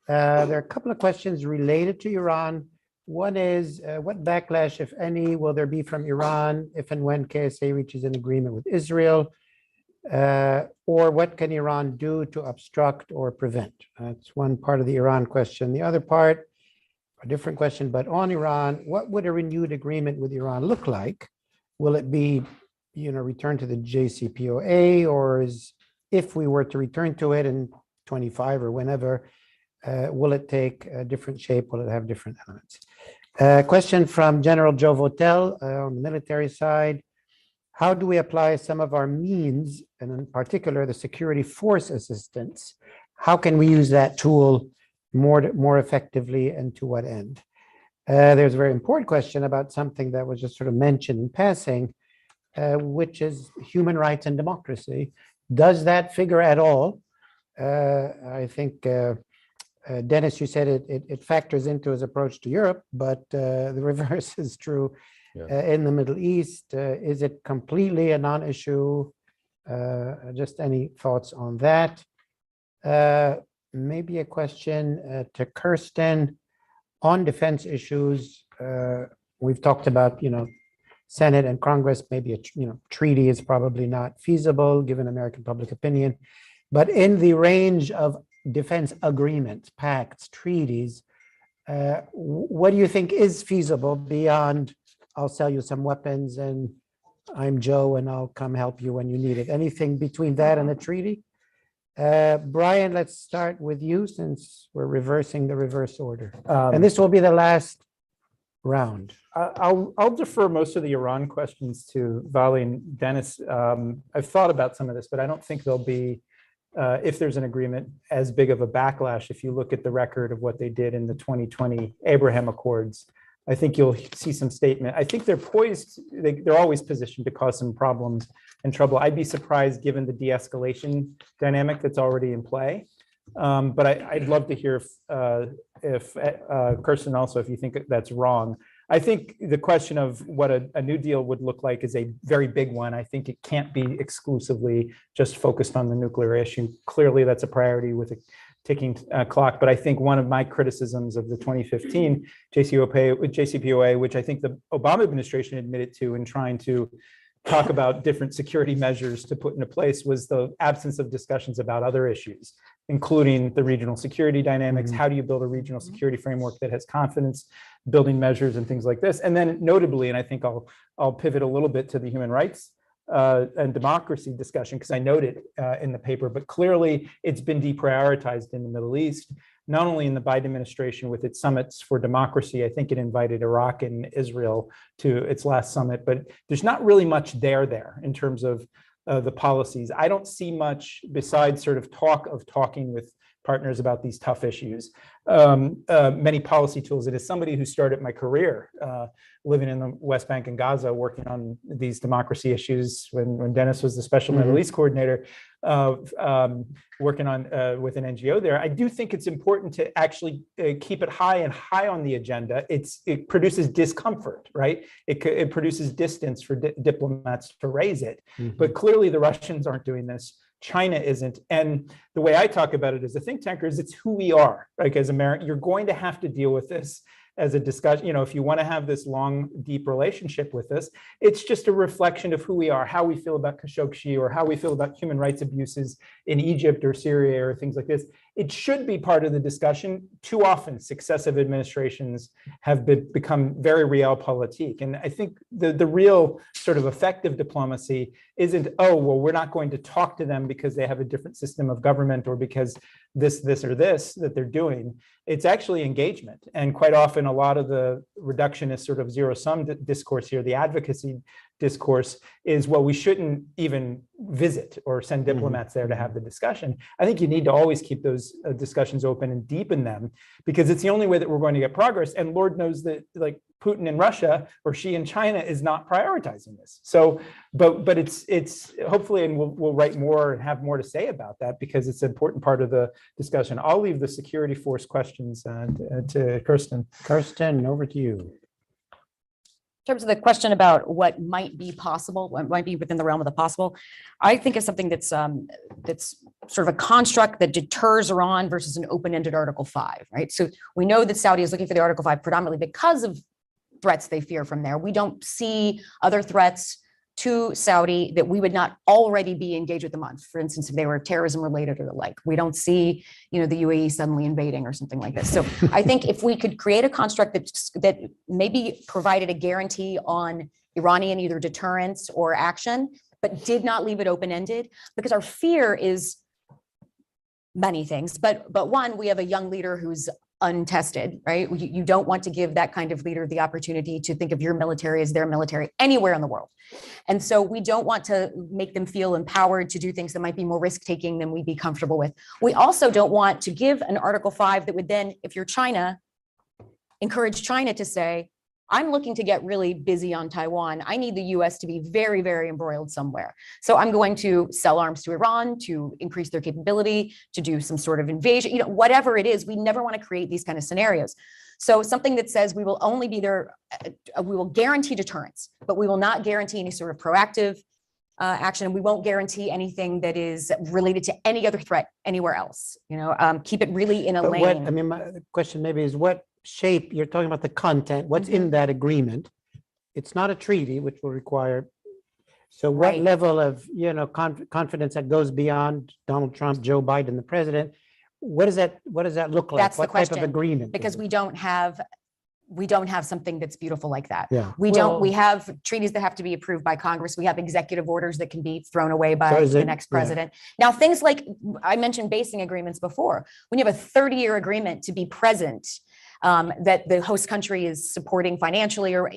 There are a couple of questions related to Iran. One is, what backlash, if any, will there be from Iran if and when KSA reaches an agreement with Israel? Or what can Iran do to obstruct or prevent? That's one part of the Iran question. The other part, a different question, but on Iran, what would a renewed agreement with Iran look like? Will it be, return to the JCPOA, or if we were to return to it in 25 or whenever, will it take a different shape? Will it have different elements? Question from General Joe Votel on the military side. How do we apply some of our means, and in particular, the security force assistance? How can we use that tool more effectively, and to what end? There's a very important question about something that was just sort of mentioned in passing, which is human rights and democracy. Does that figure at all? I think, Dennis, you said it factors into his approach to Europe, but the reverse is true in the Middle East. Is it completely a non-issue? Just any thoughts on that? Maybe a question to Kirsten on defense issues. We've talked about, Senate and Congress, maybe a treaty is probably not feasible given American public opinion. But in the range of defense agreements, pacts, treaties, what do you think is feasible beyond, I'll sell you some weapons and I'm Joe and I'll come help you when you need it? Anything between that and the treaty? Brian, let's start with you since we're reversing the reverse order. And this will be the last round. I'll defer most of the Iran questions to Vali and Dennis. I've thought about some of this, but I don't think there'll be, if there's an agreement, as big of a backlash if you look at the record of what they did in the 2020 Abraham Accords. I think you'll see some statement. I think they're poised, they're always positioned to cause some problems and trouble. I'd be surprised given the de-escalation dynamic that's already in play. But I'd love to hear if Kirsten also, if you think that's wrong. I think the question of what a new deal would look like is a very big one. I think it can't be exclusively just focused on the nuclear issue. Clearly, that's a priority with a ticking clock. But I think one of my criticisms of the 2015 JCPOA, which I think the Obama administration admitted to in trying to talk about different security measures to put into place, was the absence of discussions about other issues, including the regional security dynamics. How do you build a regional security framework that has confidence building measures and things like this? And then notably, and I think I'll pivot a little bit to the human rights and democracy discussion, because I noted in the paper, but clearly it's been deprioritized in the Middle East, not only in the Biden administration with its summits for democracy. I think it invited Iraq and Israel to its last summit, but there's not really much there in terms of the policies. I don't see much besides sort of talking with partners about these tough issues. Many policy tools. It is somebody who started my career living in the West Bank and Gaza, working on these democracy issues when Dennis was the special Middle East coordinator, working on with an NGO there. I do think it's important to actually keep it high on the agenda. It produces discomfort, right? It produces distance for diplomats to raise it. But clearly the Russians aren't doing this. China isn't. And the way I talk about it as a think tanker is it's who we are. Like as Americans, you're going to have to deal with this as a discussion. If you want to have this long, deep relationship with us, it's just a reflection of who we are, how we feel about Khashoggi, or how we feel about human rights abuses in Egypt or Syria or things like this. It should be part of the discussion. Too often, successive administrations have become very realpolitik. And I think the real sort of effective diplomacy isn't, oh, well, we're not going to talk to them because they have a different system of government or because this or this that they're doing. It's actually engagement. And quite often, a lot of the reductionist sort of zero-sum discourse here, the advocacy discourse is, well, we shouldn't even visit or send diplomats there to have the discussion. I think you need to always keep those discussions open and deepen them, because it's the only way that we're going to get progress. And Lord knows that, like, Putin in Russia or Xi in China is not prioritizing this. So, but it's hopefully, and we'll write more and have more to say about that, because it's an important part of the discussion. I'll leave the security force questions to Kirsten. Kirsten, over to you. terms of the question about what might be possible, what might be within the realm of the possible, I think is something that's sort of a construct that deters Iran versus an open-ended Article 5, right? So we know that Saudi is looking for the Article 5 predominantly because of threats they fear from there. We don't see other threats to Saudi that we would not already be engaged with them on. For instance, if they were terrorism related or the like, we don't see, the UAE suddenly invading or something like this. So I think if we could create a construct that maybe provided a guarantee on Iranian either deterrence or action, but did not leave it open-ended, because our fear is many things, but one, we have a young leader who's untested, right? You don't want to give that kind of leader the opportunity to think of your military as their military anywhere in the world. And so we don't want to make them feel empowered to do things that might be more risk-taking than we'd be comfortable with. We also don't want to give an Article 5 that would then, if you're China, encourage China to say, I'm looking to get really busy on Taiwan. I need the US to be very, very embroiled somewhere. So I'm going to sell arms to Iran to increase their capability, to do some sort of invasion, whatever it is. We never want to create these kind of scenarios. So something that says we will only be there, we will guarantee deterrence, but we will not guarantee any sort of proactive action. We won't guarantee anything that is related to any other threat anywhere else. Keep it really in a lane. My question maybe is what shape, you're talking about the content, what's in that agreement. It's not a treaty, which will require, so what Right. level of, confidence that goes beyond Donald Trump, Joe Biden, the president, what does that look like? That's the What type of question, agreement? because we don't have something that's beautiful like that. Yeah. We have treaties that have to be approved by Congress. We have executive orders that can be thrown away by is the it- next yeah. president. Now, things like, I mentioned basing agreements before, when you have a 30-year agreement to be present, that the host country is supporting financially, or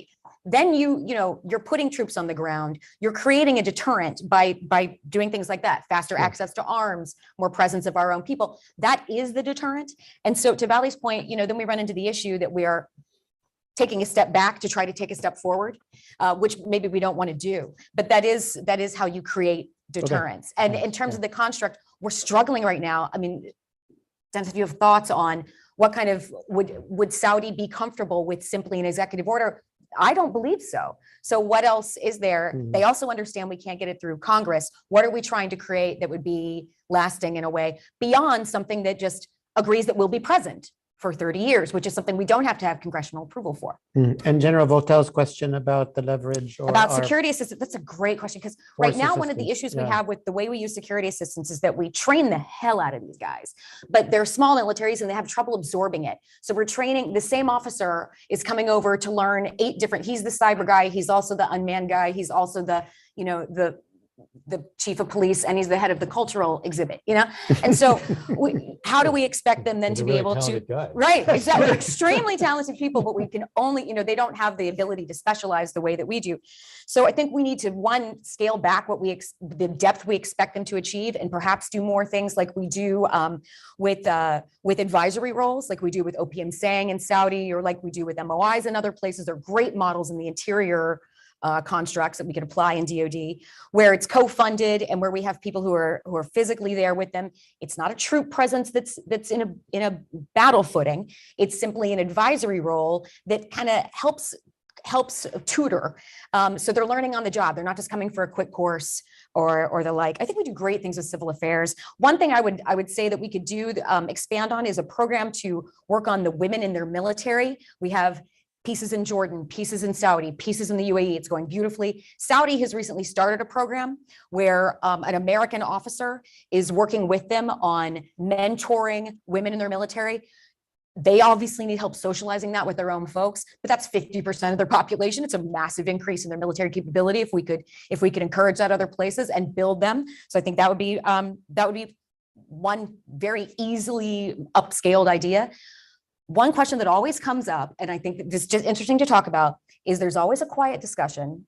then you're putting troops on the ground. You're creating a deterrent by doing things like that, faster Sure. access to arms, more presence of our own people. That is the deterrent. And so to Valley's point, then we run into the issue that we are taking a step back to try to take a step forward, which maybe we don't want to do. But that is how you create deterrence. And in terms of the construct, we're struggling right now. Dennis, if you have thoughts on what kind of, would Saudi be comfortable with simply an executive order? I don't believe so. So what else is there? Mhm. They also understand we can't get it through Congress. What are we trying to create that would be lasting in a way beyond something that just agrees that we'll be present for 30 years, which is something we don't have to have congressional approval for. And General Votel's question about the leverage or About our security assistance, that's a great question, because right force now, one of the assistance, issues we yeah. have with the way we use security assistance is that we train the hell out of these guys, but they're small militaries and they have trouble absorbing it. So we're training, the same officer is coming over to learn 8 different, he's the cyber guy, he's also the unmanned guy, he's also the chief of police, and he's the head of the cultural exhibit, And so how do we expect them then He's to a be really able to, talented guy. right, exactly, We're extremely talented people, but we can only, they don't have the ability to specialize the way that we do. So I think we need to, one, scale back the depth we expect them to achieve, and perhaps do more things like we do with advisory roles, like we do with OPM Sang in Saudi, or like we do with MOIs in other places. They're great models in the interior constructs that we can apply in DoD, where it's co-funded and where we have people who are physically there with them. It's not a troop presence that's in a battle footing. It's simply an advisory role that kind of helps tutor. So they're learning on the job. They're not just coming for a quick course or the like. I think we do great things with civil affairs. One thing I would say that we could do, expand on, is a program to work on the women in their military. We have pieces in Jordan, pieces in Saudi, pieces in the UAE. It's going beautifully. Saudi has recently started a program where an American officer is working with them on mentoring women in their military. They obviously need help socializing that with their own folks, but that's 50% of their population. It's a massive increase in their military capability if we could encourage that other places and build them. So I think that would be one very easily upscaled idea. One question that always comes up, and I think that this is just interesting to talk about, is there's always a quiet discussion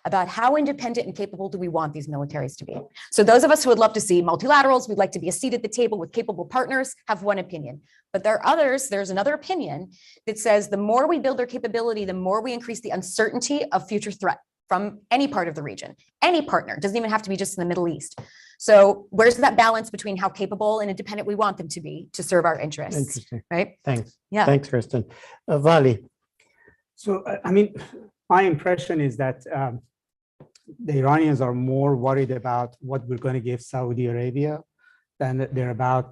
about how independent and capable do we want these militaries to be. So those of us who would love to see multilaterals, we'd like to be a seat at the table with capable partners, have one opinion. But there are others, there's another opinion that says the more we build their capability, the more we increase the uncertainty of future threat from any part of the region, any partner, doesn't even have to be just in the Middle East. So where's that balance between how capable and independent we want them to be to serve our interests, Interesting. right? Thanks. Yeah. Thanks, Kristen. Vali. So, my impression is that the Iranians are more worried about what we're going to give Saudi Arabia than they're about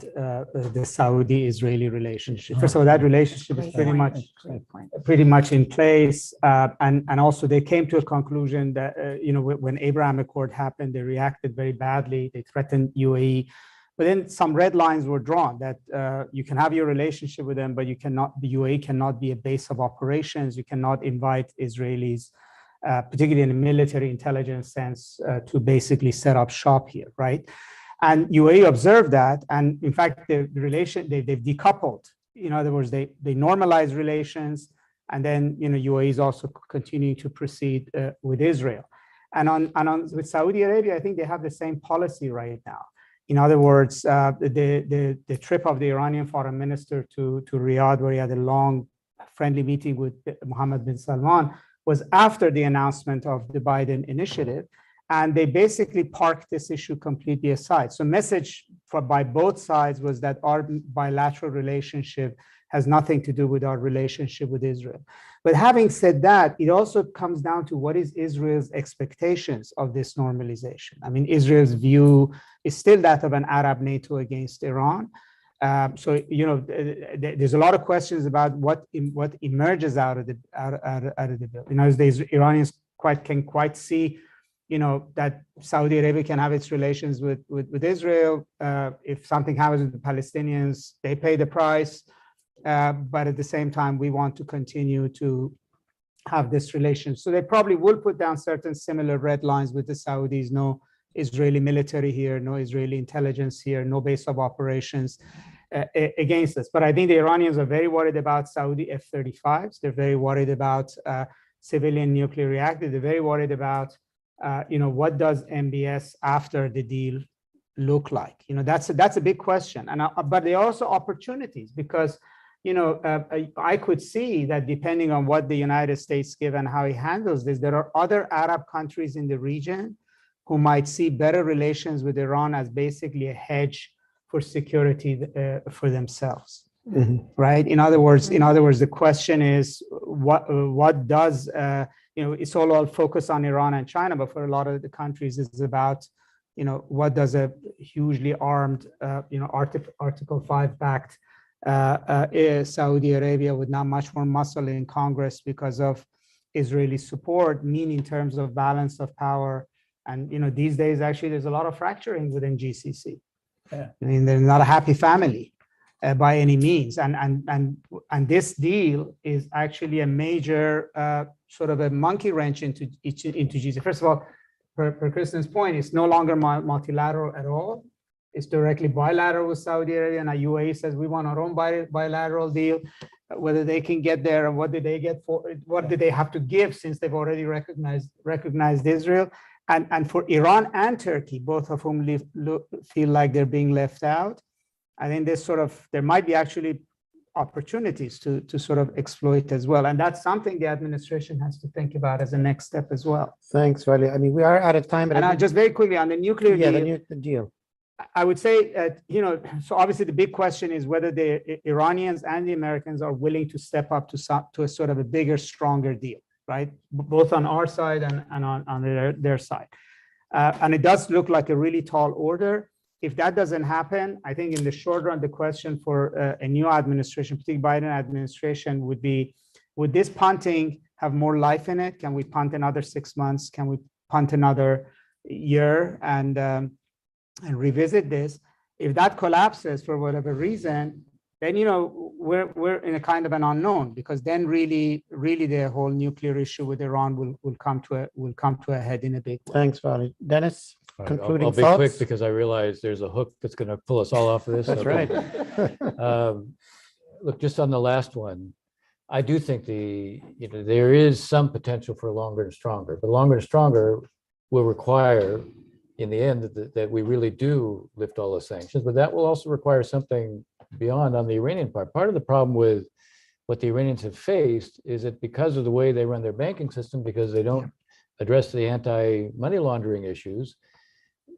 the Saudi-Israeli relationship. First of all, that relationship is pretty much in place, and also they came to a conclusion that when Abraham Accord happened, they reacted very badly. They threatened UAE, but then some red lines were drawn that you can have your relationship with them, but the UAE cannot be a base of operations. You cannot invite Israelis, particularly in a military intelligence sense, to basically set up shop here, right? And UAE observed that, and in fact, they've decoupled. In other words, they normalize relations, and then UAE is also continuing to proceed with Israel. And with Saudi Arabia, I think they have the same policy right now. In other words, the trip of the Iranian foreign minister to Riyadh, where he had a long friendly meeting with Mohammed bin Salman, was after the announcement of the Biden initiative. And they basically parked this issue completely aside. So message by both sides was that our bilateral relationship has nothing to do with our relationship with Israel. But having said that, it also comes down to what is Israel's expectations of this normalization. I mean, Israel's view is still that of an Arab NATO against Iran. So there's a lot of questions about what emerges out of the bill. As the Iranians can quite see that Saudi Arabia can have its relations with Israel. If something happens with the Palestinians, they pay the price. But at the same time, we want to continue to have this relation. So they probably will put down certain similar red lines with the Saudis. No Israeli military here, no Israeli intelligence here, no base of operations against us. But I think the Iranians are very worried about Saudi F-35s. They're very worried about civilian nuclear reactors. They're very worried about what does MBS after the deal look like? That's a big question. But there are also opportunities because, I could see that depending on what the United States give and how he handles this, there are other Arab countries in the region who might see better relations with Iran as basically a hedge for security for themselves. Mm-hmm. Right? In other words, the question is what does it's all focused on Iran and China, but for a lot of the countries, it's about, what does a hugely armed, Article 5 backed Saudi Arabia with not much more muscle in Congress because of Israeli support mean in terms of balance of power? And, these days, actually, there's a lot of fracturing within GCC. Yeah. I mean, they're not a happy family by any means. And this deal is actually a major sort of a monkey wrench into GCC. First of all, per Kristen's point, it's no longer multilateral at all. It's directly bilateral with Saudi Arabia, and UAE says we want our own bilateral deal. Whether they can get there and what did they get for? What did they have to give since they've already recognized Israel? And for Iran and Turkey, both of whom feel like they're being left out, I think there might be actually opportunities to sort of exploit as well. And that's something the administration has to think about as a next step as well. Thanks, Wally. I mean, we are out of time. And just very quickly on the nuclear deal. Yeah, the deal. I would say, so obviously the big question is whether the Iranians and the Americans are willing to step up to a sort of a bigger, stronger deal, right? Both on our side and on their side. And it does look like a really tall order. If that doesn't happen, I think in the short run, the question for a new administration, particularly Biden administration, would be, would this punting have more life in it? Can we punt another 6 months? Can we punt another year and revisit this? If that collapses for whatever reason, then we're in a kind of an unknown, because then really the whole nuclear issue with Iran will come to a head in a big way. Thanks, Vali. Dennis, concluding I'll be thoughts? quick because I realize there's a hook that's going to pull us all off of this. That's right. Look, just on the last one, I do think there is some potential for longer and stronger, but longer and stronger will require, in the end, that we really do lift all the sanctions, but that will also require something beyond on the Iranian part. Part of the problem with what the Iranians have faced is that because of the way they run their banking system, because they don't address the anti-money laundering issues,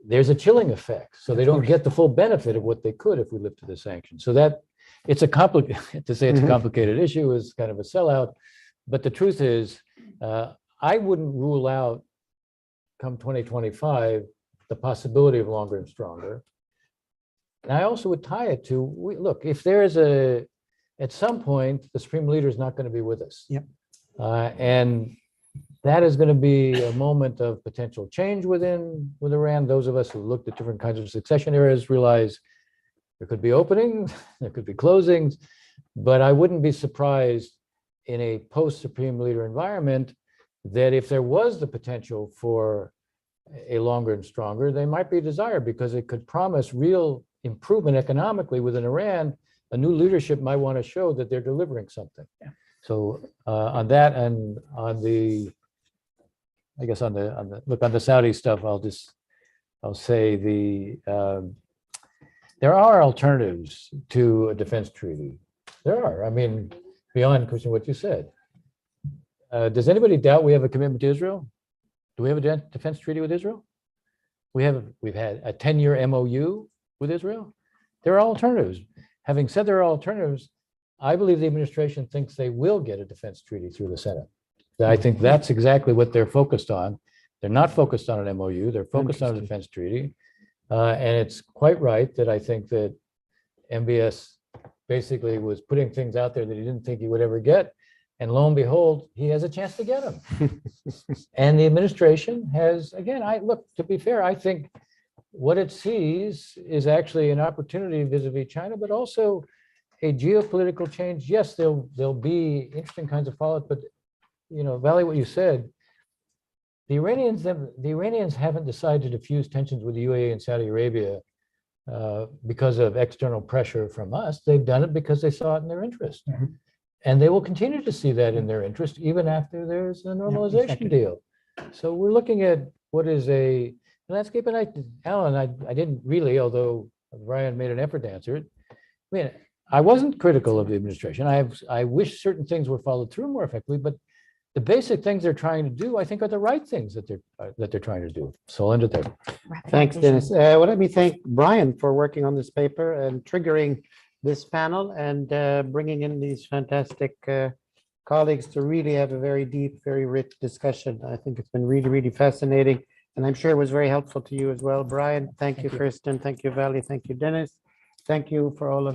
there's a chilling effect. So they don't get the full benefit of what they could if we lifted the sanctions. So that it's a complicated, to say it's a complicated issue is kind of a sellout. But the truth is, I wouldn't rule out come 2025, the possibility of longer and stronger. And I also would tie it to, look, if there is at some point, the Supreme Leader is not going to be with us. Yep. And that is going to be a moment of potential change with Iran. Those of us who looked at different kinds of succession eras realize there could be openings, there could be closings, but I wouldn't be surprised in a post-Supreme Leader environment that if there was the potential for a longer and stronger, they might be desired because it could promise real improvement economically within Iran. A new leadership might want to show that they're delivering something. Yeah. So on that and on the, I guess on the Saudi stuff, I'll say there are alternatives to a defense treaty. There are. I mean, beyond, Christian, what you said. Does anybody doubt we have a commitment to Israel? Do we have a defense treaty with Israel? We've had a 10-year MOU with Israel. There are alternatives. Having said there are alternatives, I believe the administration thinks they will get a defense treaty through the Senate. I think that's exactly what they're focused on. They're not focused on an MOU. They're focused on a defense treaty. And it's quite right that I think that MBS basically was putting things out there that he didn't think he would ever get. And lo and behold, he has a chance to get them. And the administration has, again, look, to be fair, I think what it sees is actually an opportunity vis-a-vis China, but also a geopolitical change. Yes, there'll be interesting kinds of fallout, but Valley, what you said, the Iranians haven't decided to diffuse tensions with the UAE and Saudi Arabia because of external pressure from us. They've done it because they saw it in their interest. Mm-hmm. And they will continue to see that in their interest, even after there's a normalization deal. So we're looking at what is a landscape. And Alan, I didn't really, although Brian made an effort to answer it. I mean, I wasn't critical of the administration. I wish certain things were followed through more effectively, but the basic things they're trying to do, I think, are the right things that they're trying to do. So I'll end it there. Thanks, Dennis. Well, let me thank Brian for working on this paper and triggering this panel and bringing in these fantastic colleagues to really have a very deep, very rich discussion. I think it's been really, really fascinating. And I'm sure it was very helpful to you as well. Brian, thank you, Kirsten. Thank you, Valley. Thank you, Dennis. Thank you for all of